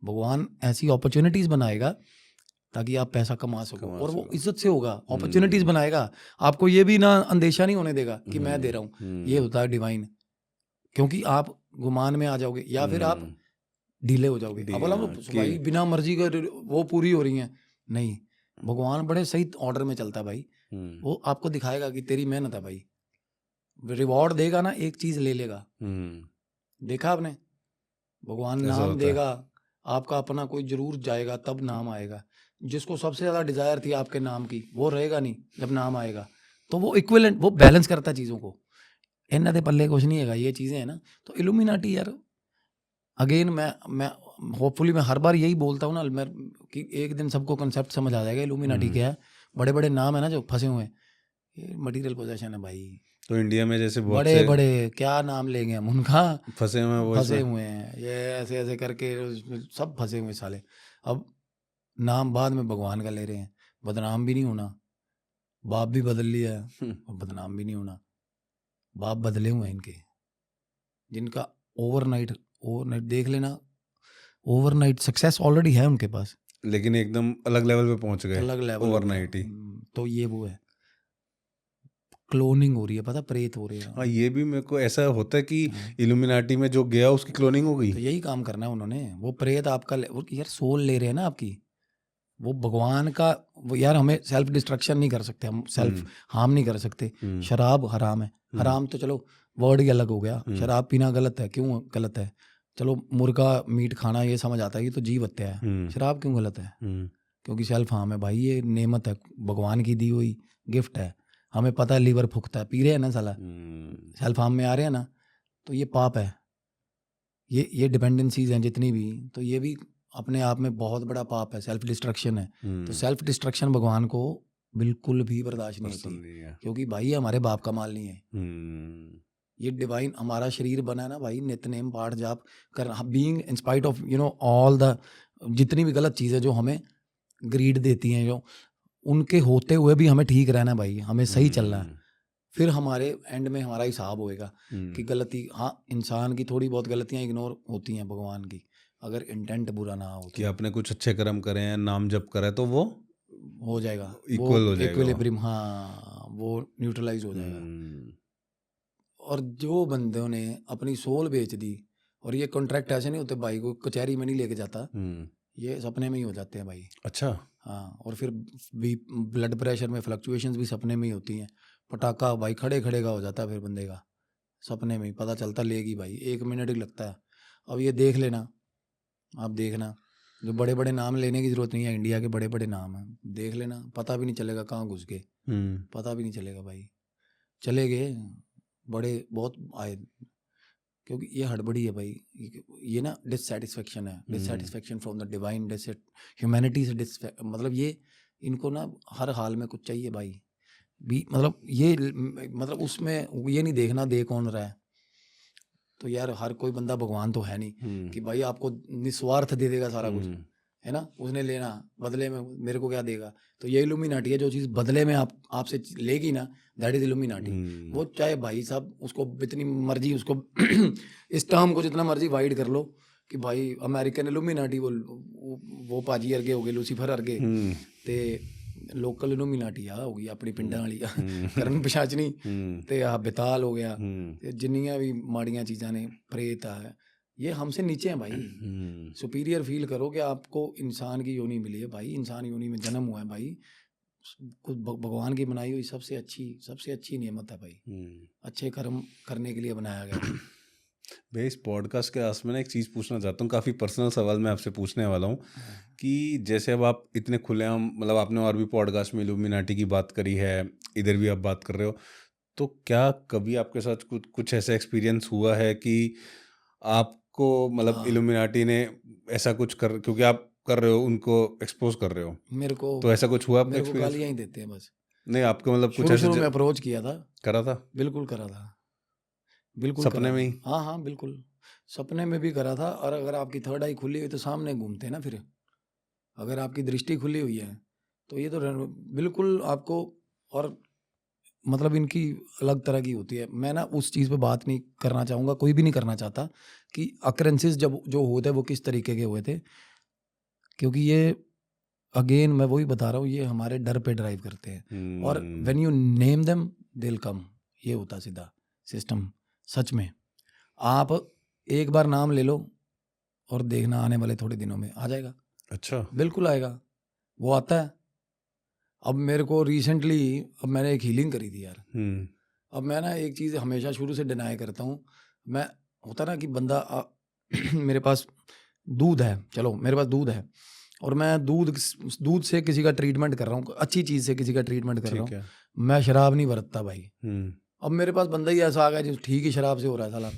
भगवान ऐसी अपॉर्चुनिटीज बनाएगा ताकि आप पैसा कमा सको, और वो इज्जत से होगा, अपॉर्चुनिटीज बनाएगा। आपको ये भी ना अंदेशा नहीं होने देगा कि मैं दे रहा हूँ। ये होता है डिवाइन, क्योंकि आप गुमान में आ जाओगे या फिर आप ढीले हो जाओगे। अब बोला भाई बिना मर्जी का वो पूरी हो रही है, नहीं, भगवान बड़े सही ऑर्डर में चलता है भाई। वो आपको दिखाएगा कि तेरी मेहनत है भाई, रिवॉर्ड देगा ना, एक चीज ले लेगा। देखा आपने, भगवान नाम देगा आपका अपना, कोई जरूर जाएगा तब नाम आएगा। जिसको सबसे ज़्यादा डिज़ायर थी आपके नाम की, वो रहेगा नहीं जब नाम आएगा। तो वो इक्विवेलेंट, वो बैलेंस करता है चीज़ों को। इन्हां दे पल्ले कुछ नहीं हैगा, ये चीज़ें हैं ना। तो इल्यूमिनाटी यार, अगेन मैं होपफुली मैं हर बार यही बोलता हूँ ना, मैं कि एक दिन सबको कंसेप्ट समझ आ जाएगा इल्यूमिनाटी क्या है। बड़े बड़े नाम है ना जो फंसे हुए हैं, ये मटेरियल पोजेशन है भाई। तो इंडिया में जैसे बहुत बड़े से बड़े क्या नाम लेंगे हम उनका, फंसे हुए हैं वो फंसे इसमें। हुए हैं ये ऐसे ऐसे करके, सब फंसे हुए साले। अब नाम बाद में भगवान का ले रहे हैं, बदनाम भी नहीं होना, बाप भी बदल लिया है और बदनाम भी नहीं होना। बाप बदले हुए हैं इनके, जिनका ओवरनाइट ओवरनाइट देख लेना, ओवरनाइट सक्सेस ऑलरेडी है उनके पास, लेकिन एकदम अलग लेवल पे पहुंच गए अलग लेवल ओवरनाइट ही। तो ये वो है, क्लोनिंग हो रही है, पता, प्रेत हो रहे हैं। हाँ, ये भी मेरे को ऐसा होता है कि हाँ। इल्यूमिनाटी में जो गया उसकी क्लोनिंग हो गई। तो यही काम करना है उन्होंने, वो प्रेत आपका वो यार सोल ले रहे हैं ना आपकी, वो भगवान का। वो यार हमें सेल्फ डिस्ट्रक्शन नहीं कर सकते, हम सेल्फ हार्म नहीं कर सकते। शराब हराम है, हराम तो चलो वर्ड ही अलग हो गया, शराब पीना गलत है, क्यों गलत है? चलो मुर्गा मीट खाना ये समझ आता है, ये तो जीव हत्या है। शराब क्यों गलत है? क्योंकि सेल्फ हार्म है भाई, ये नेमत है, भगवान की दी हुई गिफ्ट है। हमें पता है लीवर फूकता है, पी रहे हैं ना साला, सेल्फ हार्म में आ रहे हैं ना, तो ये पाप है। ये डिपेंडेंसीज हैं जितनी भी, तो ये भी अपने आप में बहुत बड़ा पाप है, सेल्फ डिस्ट्रक्शन है। तो सेल्फ डिस्ट्रक्शन भगवान को बिल्कुल भी बर्दाश्त नहीं होती, क्योंकि भाई ये हमारे बाप का माल नहीं है। ये डिवाइन हमारा शरीर बना है ना भाई, नित्यनेम पाठ जाप कर, being in spite of all the जितनी भी गलत चीज़ें जो हमें ग्रीड देती हैं, जो उनके होते हुए भी हमें ठीक रहना है भाई, हमें सही चलना है। फिर हमारे एंड में हमारा हिसाब होएगा कि गलती, हाँ इंसान की थोड़ी बहुत गलतियां इग्नोर होती हैं भगवान की, अगर इंटेंट बुरा ना हो कि आपने कुछ अच्छे कर्म करे हैं, नाम जप करे, तो वो हो जाएगा, इक्वल हो जाएगा, इक्विलिब्रियम, हाँ वो न्यूट्रलाइज हो जाएगा। और जो बंदों ने अपनी सोल बेच दी, और ये कॉन्ट्रैक्ट ऐसे नहीं होते भाई, को कचहरी में नहीं लेके जाता, ये सपने में ही हो जाते हैं भाई। अच्छा। हाँ, और फिर भी ब्लड प्रेशर में फ्लक्चुएशंस भी सपने में ही होती हैं। पटाखा भाई खड़े खड़े का हो जाता है फिर बंदे का, सपने में ही पता चलता लेगी भाई, 1 मिनट ही लगता है। अब ये देख लेना, आप देखना, जो बड़े बड़े नाम लेने की जरूरत नहीं है, इंडिया के बड़े बड़े नाम हैं, देख लेना, पता भी नहीं चलेगा कहाँ घुस गए, पता भी नहीं चलेगा भाई, चले गए बड़े बहुत आए। क्योंकि ये हड़बड़ी है भाई, ये ना डिससेटिस्फेक्शन है, dissatisfaction from the divine, humanity से मतलब ये इनको ना हर हाल में कुछ चाहिए भाई भी, मतलब ये मतलब उसमें ये नहीं देखना दे कौन रहा है। तो यार हर कोई बंदा भगवान तो है नहीं कि भाई आपको निस्वार्थ दे देगा सारा कुछ, है ना, उसने लेना बदले में मेरे को क्या देगा। तो ये इल्यूमिनाटी है, जो चीज़ बदले में आपसे लेगी ना, दैट इज इल्यूमिनाटी। वो चाहे भाई साहब उसको इतनी मर्जी उसको इस टर्म को जितना मर्जी वाइड कर लो कि भाई अमेरिकन इल्यूमिनाटी, वो पाजी अर्गे हो गए, लूसीफर अर्गे, ते लोकल इल्यूमिनाटी आ हो गई अपनी पिंडां वाली ਕਰਨ ਪਿਸ਼ਾਚਨੀ ਤੇ ਆ ਬਿਤਾਲ हो गया, ਤੇ जिन्नियां भी माड़ियां चीज़ां ने, प्रेत है, ये हमसे नीचे हैं भाई। सुपीरियर फील करो कि आपको इंसान की योनि मिली है भाई, इंसान योनि में जन्म हुआ है भाई, कुछ भगवान की बनाई हुई सबसे अच्छी नेमत है भाई, अच्छे कर्म करने के लिए बनाया गया। मैं इस पॉडकास्ट के आस में ना एक चीज़ पूछना चाहता हूँ, काफ़ी पर्सनल सवाल मैं आपसे पूछने वाला हूँ कि जैसे अब आप इतने खुलेआम, मतलब आपने और भी पॉडकास्ट में इल्यूमिनाटी की बात करी है, इधर भी आप बात कर रहे हो, तो क्या कभी आपके साथ कुछ ऐसा एक्सपीरियंस हुआ है कि आपको मतलब इल्यूमिनाटी ने ऐसा कुछ कर, क्योंकि आप कर रहे हो उनको एक्सपोज कर रहे हो, मेरे को तो ऐसा कुछ हुआ आपका मेरे को एक्सपीरियंस? गालियाँ ही देते हैं बस। नहीं, आपको मतलब कुछ शुरू ऐसे में अप्रोच किया था, करा था? बिल्कुल करा था, बिल्कुल सपने करा में ही? था, हाँ बिल्कुल, सपने में भी करा था। और अगर आपकी थर्ड आई खुली हुई तो सामने घूमते हैं ना, फिर अगर आपकी दृष्टि खुली हुई है तो ये तो बिल्कुल आपको, और मतलब इनकी अलग तरह की होती है। मैं ना उस चीज़ पे बात नहीं करना चाहूँगा, कोई भी नहीं करना चाहता कि अकरेंसेस जब जो हुए थे वो किस तरीके के हुए थे, क्योंकि ये अगेन मैं वही बता रहा हूँ, ये हमारे डर पे ड्राइव करते हैं। और when you name them they will come, ये होता सीधा सिस्टम। सच में आप एक बार नाम ले लो और देखना आने वाले थोड़े दिनों में आ जाएगा। अच्छा, बिल्कुल आएगा, वो आता है। अब मेरे को रिसेंटली, अब मैंने एक हीलिंग करी थी यार। अब मैं ना एक चीज़ हमेशा शुरू से डिनाई करता हूँ, मैं होता ना कि बंदा मेरे पास दूध है, चलो मेरे पास दूध है, और मैं दूध से किसी का ट्रीटमेंट कर रहा हूँ, अच्छी चीज़ से किसी का ट्रीटमेंट कर रहा ठीक हूँ, है। मैं शराब नहीं बरतता भाई। हम्म। अब मेरे पास बंदा ही ऐसा आ गया जो ठीक ही शराब से हो रहा है साला,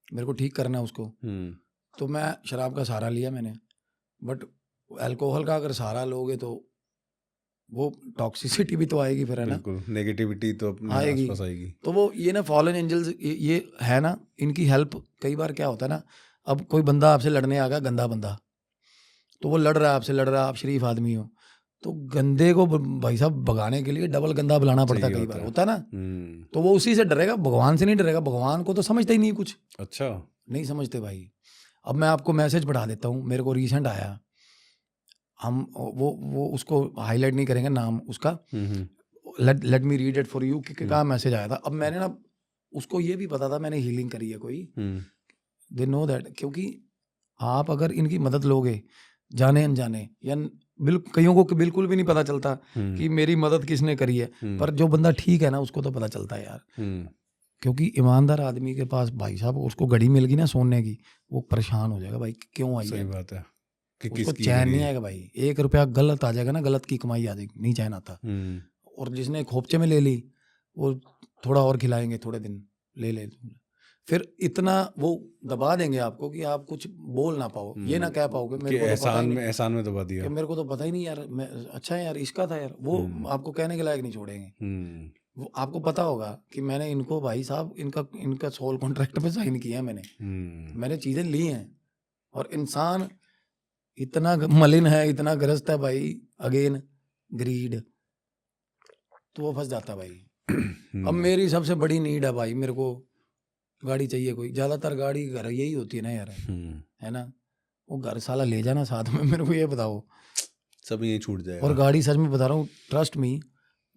मेरे को ठीक करना है उसको, हम्म। तो मैं शराब का सहारा लिया मैंने। बट अल्कोहल का अगर सहारा लोगे तो वो टॉक्सिसिटी भी तो आएगी फिर, है ना, बिल्कुल, नेगेटिविटी तो अपने आएगी। आसपास आएगी। तो वो ये ना फॉलन एंजल्स ये है ना, इनकी हेल्प कई बार क्या होता है ना, अब कोई बंदा आपसे लड़ने आ गया, गंदा बंदा, तो वो लड़ रहा है आपसे, लड़ रहा है, आप शरीफ आदमी हो, तो गंदे को भाई साहब भगाने के लिए डबल गंदा बुलाना पड़ता है, चाहिए कई होता बार है। होता है ना, हम्म। तो वो उसी से डरेगा, भगवान से नहीं डरेगा, भगवान को तो समझता ही नहीं कुछ, अच्छा। नहीं समझते भाई। अब मैं आपको मैसेज पढ़ा देता हूँ, मेरे को रिसेंट आया, हम वो उसको हाईलाइट नहीं करेंगे नाम उसका, हम्म। Let me read it for you कि क्या मैसेज आया था। अब मैंने ना, उसको ये भी पता था मैंने हीलिंग करी है कोई, हम्म। दे नो दैट, क्योंकि आप अगर इनकी मदद लोगे जाने अनजाने, या बिल्कुल कईयों को बिल्कुल भी नहीं पता चलता कि मेरी मदद किसने करी है, पर जो बंदा ठीक है ना उसको तो पता चलता है यार, क्योंकि ईमानदार आदमी के पास भाई साहब उसको घड़ी मिल गई ना सोने की, वो परेशान हो जाएगा भाई, क्यों आई सही है, बात है कि उसको किसकी चैन घड़ी नहीं है। आएगा भाई, 1 रुपया गलत आ जाएगा ना, गलत की कमाई आ जाएगी, नहीं चैन आता। और जिसने खोपचे में ले ली वो थोड़ा और खिलाएंगे, थोड़े दिन ले फिर इतना वो दबा देंगे आपको कि आप कुछ बोल ना पाओ, ये ना कह पाओगे मेरे कि को तो पता ही नहीं, एहसान में दबा दिया कि मेरे को तो पता ही नहीं यार, मैं अच्छा है यार इसका था यार, वो आपको कहने के लायक नहीं छोड़ेंगे। वो आपको पता होगा कि मैंने इनको भाई साहब इनका सोल कॉन्ट्रैक्ट पे साइन किया है मैंने चीज़ें ली हैं, और इंसान इतना मलिन है, इतना ग्रस्त है भाई, अगेन ग्रीड, तो वो फंस जाता है भाई। अब मेरी सबसे बड़ी नीड है भाई, मेरे को गाड़ी चाहिए कोई, ज़्यादातर गाड़ी घर यही होती है ना यार, है ना, वो घर साला ले जाना साथ में, मेरे को ये बताओ, सब यही छूट जाएगा। और गाड़ी सच में बता रहा हूँ, ट्रस्ट मी,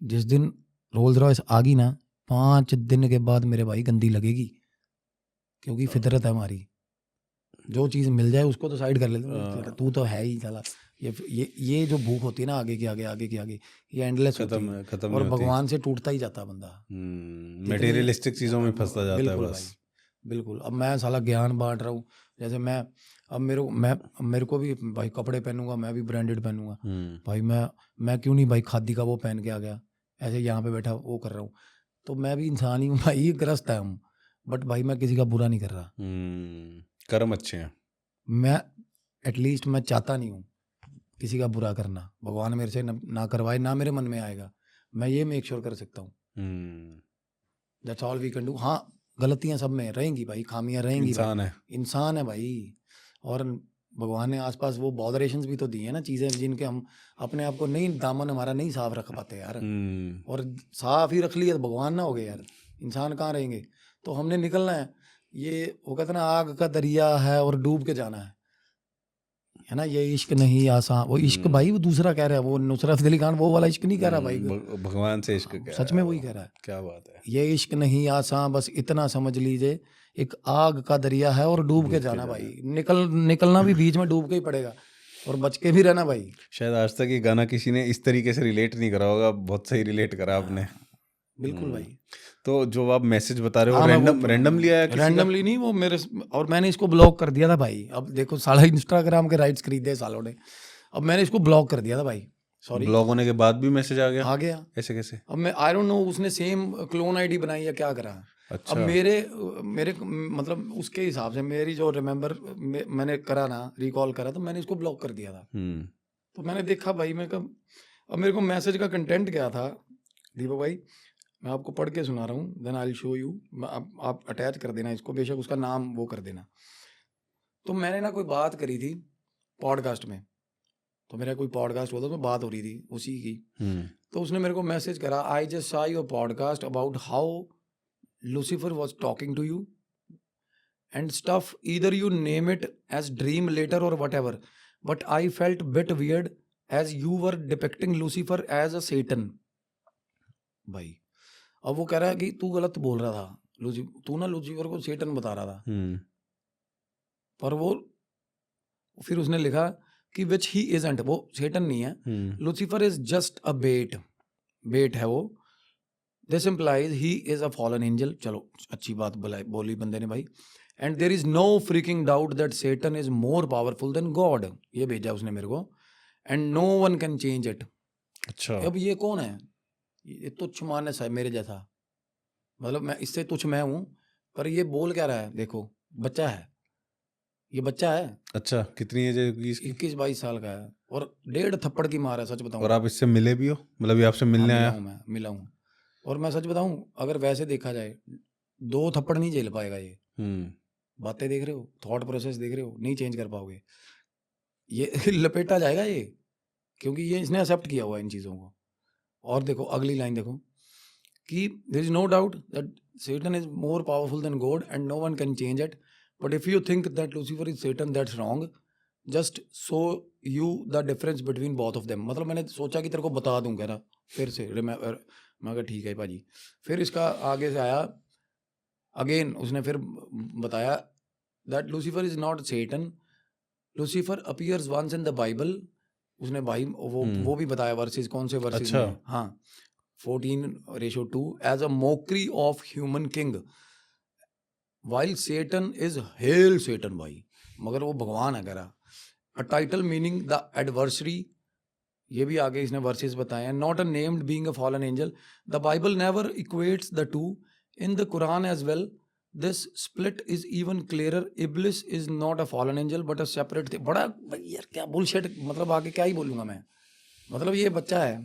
जिस दिन रोल्स रॉयस आ गई ना, 5 दिन के बाद मेरे भाई गंदी लगेगी, क्योंकि फितरत है हमारी, जो चीज़ मिल जाए उसको तो साइड कर लेते, तू तो है ही साला, ये जो भूख होती है ना आगे की आगे, ये एंडलेस होती है, खत्म और नहीं होती। भगवान से टूटता ही जाता बंदा, मटेरियलिस्टिक चीजों में फंसता जाता है बिल्कुल बस। भाई, बिल्कुल। अब मैं साला ज्ञान बांट रहा हूँ, जैसे मैं, अब मेरे को भी भाई कपड़े पहनूंगा, मैं भी ब्रांडेड पहनूंगा भाई, मैं क्यों नहीं भाई खादी का वो पहन के आ गया, ऐसे यहाँ पे बैठा वो कर रहा हूँ, तो मैं भी इंसान ही हूँ भाई, ये ग्रस्त है हम, बट भाई मैं किसी का बुरा नहीं कर रहा, कर्म अच्छे हैं, मैं एटलीस्ट मैं चाहता नहीं हूँ किसी का बुरा करना, भगवान मेरे से ना करवाए, ना मेरे मन में आएगा, मैं ये मेक श्योर कर सकता हूँ, that's all we can do. हाँ गलतियाँ सब में रहेंगी भाई, खामियां रहेंगी, इंसान है भाई, और भगवान ने आसपास वो बॉदरेशंस भी तो दी है ना, चीज़ें जिनके हम अपने आप को नहीं, दामन हमारा नहीं साफ रख पाते यार, और साफ ही रख लिया तो भगवान ना हो गए यार, इंसान कहाँ रहेंगे, तो हमने निकलना है, ये वो कहते ना आग का दरिया है और डूब के जाना है ना, ये इश्क नहीं आसान, वो इश्क भाई वो दूसरा कह रहा है, वो नुसरत अली खान वो वाला इश्क नहीं कह रहा भाई, भगवान से इश्क कह सच में वही कह रहा है, क्या बात है, ये इश्क नहीं आसान, बस इतना समझ लीजिए, एक आग का दरिया है और डूब के जाना भाई, निकलना भी बीच में डूब के ही पड़ेगा, और बच के भी रहना भाई। शायद आज तक ये गाना किसी ने इस तरीके से रिलेट नहीं करा होगा, बहुत सही रिलेट करा आपने। बिल्कुल भाई। तो जो आप मैसेज बता रहे हो रैंडमली आया किसी का? रैंडमली नहीं, वो मेरे, और मैंने इसको ब्लॉक कर दिया था भाई, अब देखो साला इंस्टाग्राम के राइट्स खरीदे सालों ने, अब मैंने इसको ब्लॉक कर दिया था भाई, सॉरी। ब्लॉक होने के बाद भी मैसेज आ गया? ऐसे कैसे? अब मैं आई डोंट नो, उसने सेम क्लोन आईडी बनाई या क्या करा। अच्छा। अब मेरे मतलब उसके हिसाब से मेरी जो मैंने करा ना, रिकॉल करा, तो मैंने इसको ब्लॉक कर दिया था। तो मैंने देखा भाई, मैं कब, अब मेरे को मैसेज का कंटेंट क्या था दीपक भाई, मैं आपको पढ़ के सुना रहा हूँ, then I will show you, आप अटैच कर देना इसको, बेशक उसका नाम वो कर देना। तो मैंने ना कोई बात करी थी पॉडकास्ट में, तो मेरा कोई पॉडकास्ट होता, तो बात हो रही थी उसी की, तो उसने मेरे को मैसेज करा, I just saw your podcast about how Lucifer was talking to you and stuff, either you name it as dream letter और whatever, but I felt bit weird as you were depicting Lucifer as a Satan. भाई अब वो कह रहा है कि तू गलत बोल रहा था, तू ना लूसीफर को सेटन बता रहा था, पर वो फिर उसने लिखा कि विच ही इजंट, वो सेटन नहीं है, Lucifer is just a bet है वो, this implies he is a fallen angel. चलो अच्छी बात बोली बंदे ने भाई, and there is no freaking doubt that Satan is more powerful than God, ये भेजा उसने मेरे को, and no one can change it. अच्छा। अब ये कौन है? ये तुच्छ मानस है मेरे जैसा, मतलब मैं इससे तुच्छ मैं हूँ, पर ये बोल क्या रहा है? देखो बच्चा है, ये बच्चा है, अच्छा, कितनी एज है इसकी? 21-22 साल का है और 1.5 थप्पड़ की मार है, सच बताऊं। और आप इससे मिले भी हो? मतलब ये आपसे हाँ मिलने मिला आया? हूँ, मैं मिला हूँ। और मैं सच बताऊं, अगर वैसे देखा जाए 2 थप्पड़ नहीं झेल पाएगा ये। बातें देख रहे हो, थॉट प्रोसेस देख रहे हो, नहीं चेंज कर पाओगे, ये लपेटा जाएगा ये, क्योंकि ये इसने एक्सेप्ट किया हुआ है इन चीज़ों को। और देखो अगली लाइन देखो कि there is no doubt that Satan is more powerful than God and no one can change it, but if you think that Lucifer is Satan, that's wrong. Just show you the difference between both of them। मतलब मैंने सोचा कि तेरे को बता दूं, कह रहा फिर से मैं कहा ठीक है भाजी। फिर इसका आगे से आया अगेन, उसने फिर बताया that Lucifer is not Satan, Lucifer appears once in the Bible. उसने भाई वो भी बताया वर्सेस, कौन से वर्सेस अच्छा। में, हाँ 14:2 as a mockery of human king while Satan is hail Satan भाई, मगर वो भगवान है कह रहा। a title meaning the adversary, ये भी आगे इसने वर्सेस बताए हैं। not a named being a fallen angel, the Bible never equates the two, in the Quran as well this split is even clearer, Iblis is not a fallen angel but a separate thing। बड़ा भाई यार क्या bullshit, मतलब आगे क्या ही बोलूँगा मैं, मतलब ये बच्चा है,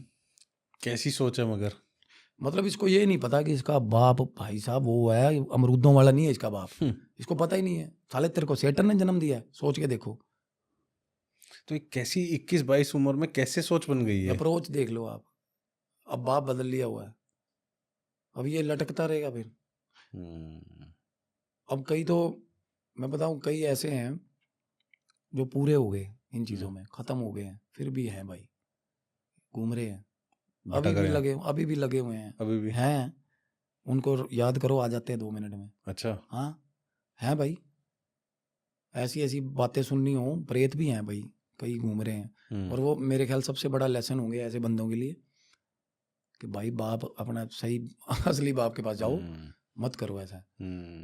कैसी सोच है मगर। मतलब इसको ये नहीं पता कि इसका बाप भाई साहब वो है, अमरूदों वाला नहीं है इसका बाप, इसको पता ही नहीं है। साले तेरे को सेटन ने जन्म दिया है, सोच के देखो। तो ये कैसी 21-22 उम्र में कैसे सोच बन गई है? अप्रोच देख लो आप, अब बाप बदल लिया हुआ है, अब ये लटकता रहेगा फिर। अब कई तो मैं बताऊं, कई ऐसे हैं जो पूरे हो गए इन चीज़ों में, ख़त्म हो गए हैं, फिर भी हैं भाई, घूम रहे हैं, अभी भी लगे हुए हैं, अभी भी हैं। उनको याद करो, आ जाते हैं 2 मिनट में। अच्छा। हाँ हैं भाई, ऐसी ऐसी बातें सुननी हो, प्रेत भी हैं भाई, कई घूम रहे हैं। और वो मेरे ख्याल सबसे बड़ा लेसन होंगे ऐसे बंदों के लिए कि भाई बाप अपना सही असली बाप के पास जाओ, मत करो ऐसा।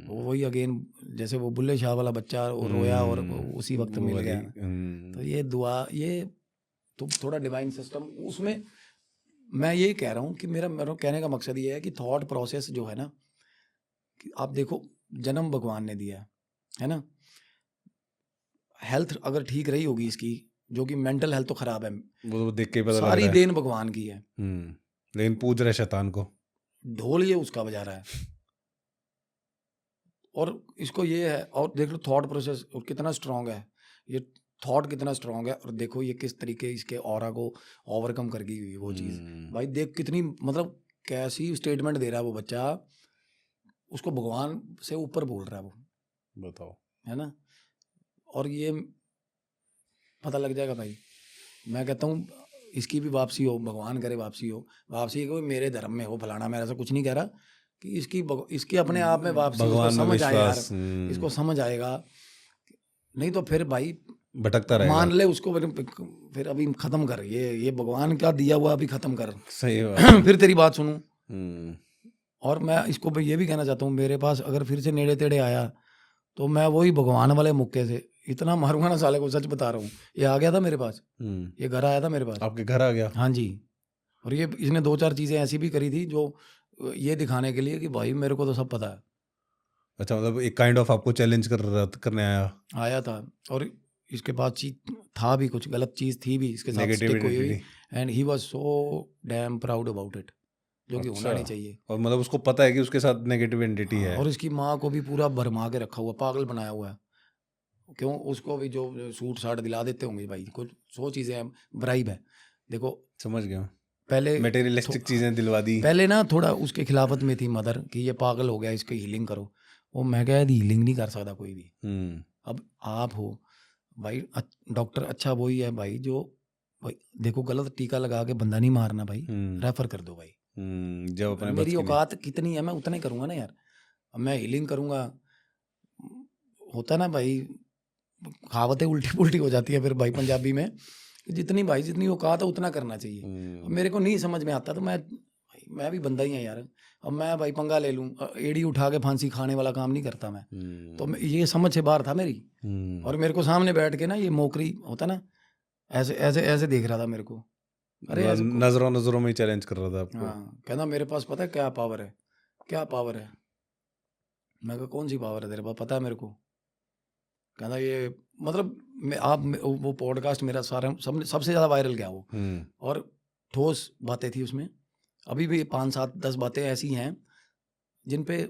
वही अगेन, जैसे वो बुल्ले शाह वाला बच्चा वो रोया और उसी वक्त मिल गया, तो ये दुआ, ये तो थोड़ा डिवाइन सिस्टम उसमें। मैं ये कह रहा हूँ कि मेरा कहने का मकसद ये है कि थॉट प्रोसेस जो है ना, कि आप देखो जन्म भगवान ने दिया है ना, हेल्थ अगर ठीक रही होगी इसकी, जो कि मेंटल हेल्थ तो खराब है, वो देख के पता लग सारी रहा है। देन भगवान की है, लेकिन पूज रहे शैतान को, ढोल ये उसका बजा रहा है। और इसको ये है, और देख लो थॉट प्रोसेस कितना स्ट्रांग है, ये थॉट कितना स्ट्रांग है, और देखो ये किस तरीके इसके ऑरा को ओवरकम कर गई हुई वो चीज़। भाई देख कितनी, मतलब कैसी स्टेटमेंट दे रहा है वो बच्चा, उसको भगवान से ऊपर बोल रहा है वो, बताओ, है ना। और ये पता लग जाएगा भाई, मैं कहता हूँ इसकी भी वापसी हो, भगवान करे वापसी हो, वापसी कोई मेरे धर्म में हो, फलाना, मैं ऐसा कुछ नहीं कह रहा कि इसकी अपने आप में वापसी, इसको समझ आए यार, इसको समझ आएगा, नहीं तो फिर भाई भटकता रहेगा। मान ले उसको, फिर अभी खत्म कर, ये भगवान का दिया हुआ अभी खत्म कर, सही बात। फिर तेरी बात सुनूं। और मैं इसको ये भी कहना चाहता हूँ, मेरे पास अगर फिर से नेड़े तेड़े आया तो मैं वही भगवान वाले मुक्के से इतना मारूंगा ना साले को, सच बता रहा हूँ। ये आ गया था मेरे पास, ये घर आया था मेरे पास। आपके घर आ गया? हाँ जी। और ये इसने 2-4 चीज़ें ऐसी भी करी थी जो ये दिखाने के लिए कि भाई मेरे को तो सब पता है। अच्छा, मतलब एक काइंड ऑफ आपको चैलेंज करने आया था। और इसके पास चीज था भी, कुछ गलत चीज़ थी भी इसके साथ स्टिक हुई हुई, and he was so damn proud about it, जो कि होना नहीं चाहिए। और मतलब उसको पता है कि उसके साथ नेगेटिव एंटिटी है। और इसकी माँ को भी पूरा भरमा के रखा हुआ, पागल बनाया हुआ है। क्यों? उसको भी जो सूट साट दिला देते होंगे भाई, कुछ 100 चीज़ें हैं, ब्राइब है। देखो समझ गया, पहले मटेरियलिस्टिक चीज़ें दिलवा दी। पहले ना थोड़ा उसके खिलाफत में थी मदर कि ये पागल हो गया, इसकी हीलिंग करो। वो मैं कह हीलिंग नहीं कर सकता कोई भी। अब आप हो भाई, डॉक्टर अच्छा वही है भाई जो, भाई देखो गलत टीका लगा के बंदा नहीं मारना भाई, रेफर कर दो भाई। जब अपने मेरी औकात कितनी है मैं उतना ही करूँगा ना यार। अब मैं हीलिंग करूँगा, होता ना भाई, कहावतें उल्टी पुल्टी हो जाती है फिर भाई पंजाबी में, जितनी औकात है उतना करना चाहिए। अब मेरे को नहीं समझ में आता तो मैं भी बंदा ही है यार। अब मैं भाई पंगा ले लूँ, एड़ी उठा के फांसी खाने वाला काम नहीं करता मैं। तो ये समझ से बाहर था मेरी। और मेरे को सामने बैठ के ना ये मोकरी होता ना, ऐसे ऐसे ऐसे देख रहा था मेरे को। अरे ऐसे नजरों नजरों में ही चैलेंज कर रहा था आपको। हाँ, कहना मेरे पास पता है क्या पावर है, क्या पावर है। मैं कहा कौन सी पावर है तेरे पास, पता है मेरे को। कहना ये मतलब वो पॉडकास्ट मेरा सबसे ज़्यादा वायरल गया वो, और ठोस बातें थी उसमें। अभी भी 5-7-10 बातें ऐसी हैं जिन पे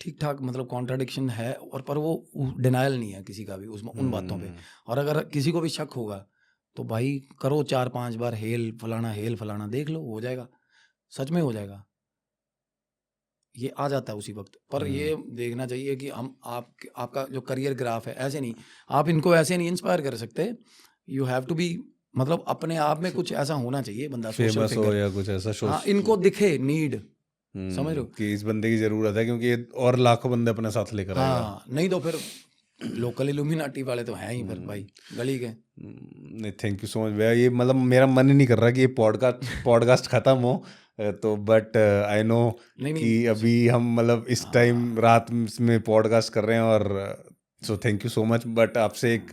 ठीक ठाक मतलब कॉन्ट्राडिक्शन है, और पर वो डिनायल नहीं है किसी का भी उन बातों पे। और अगर किसी को भी शक होगा तो भाई करो 4-5 बार हेल फलाना, देख लो, हो जाएगा, सच में हो जाएगा, ये आ जाता है उसी वक्त। पर ये देखना चाहिए कि हम आपका जो करियर ग्राफ है, ऐसे नहीं, आप इनको ऐसे नहीं इंस्पायर कर सकते। यू हैव टू बी, मतलब अपने आप में कुछ ऐसा होना चाहिए बंदा, सोशल फेमस हो फिगर। या कुछ ऐसा हाँ, इनको दिखे नीड, समझ रहे हो कि इस बंदे की जरूरत है, क्योंकि ये और लाखों बंदे अपने साथ लेकर आएगा। हाँ, नहीं तो फिर लोकल इल्यूमिनाटी वाले तो हैं ही फिर भाई गली के। नहीं, थैंक यू सो मच भैया। ये मतलब मेरा मन ही नहीं कर रहा कि ये पॉडकास्ट खत्म हो, तो बट आई नो नहीं कि अभी हम मतलब इस टाइम रात में पॉडकास्ट कर रहे हैं, और so thank you so much. But आपसे एक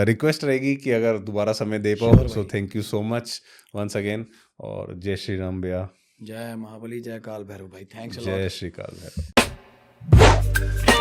रिक्वेस्ट रहेगी कि अगर दोबारा समय दे पाओ, Sure सो भाई। Thank you so much once again. और जय श्री राम भैया, जय महाबली, जय काल भैरव भाई, थैंक्स अ जय लॉट। श्री काल भैरव।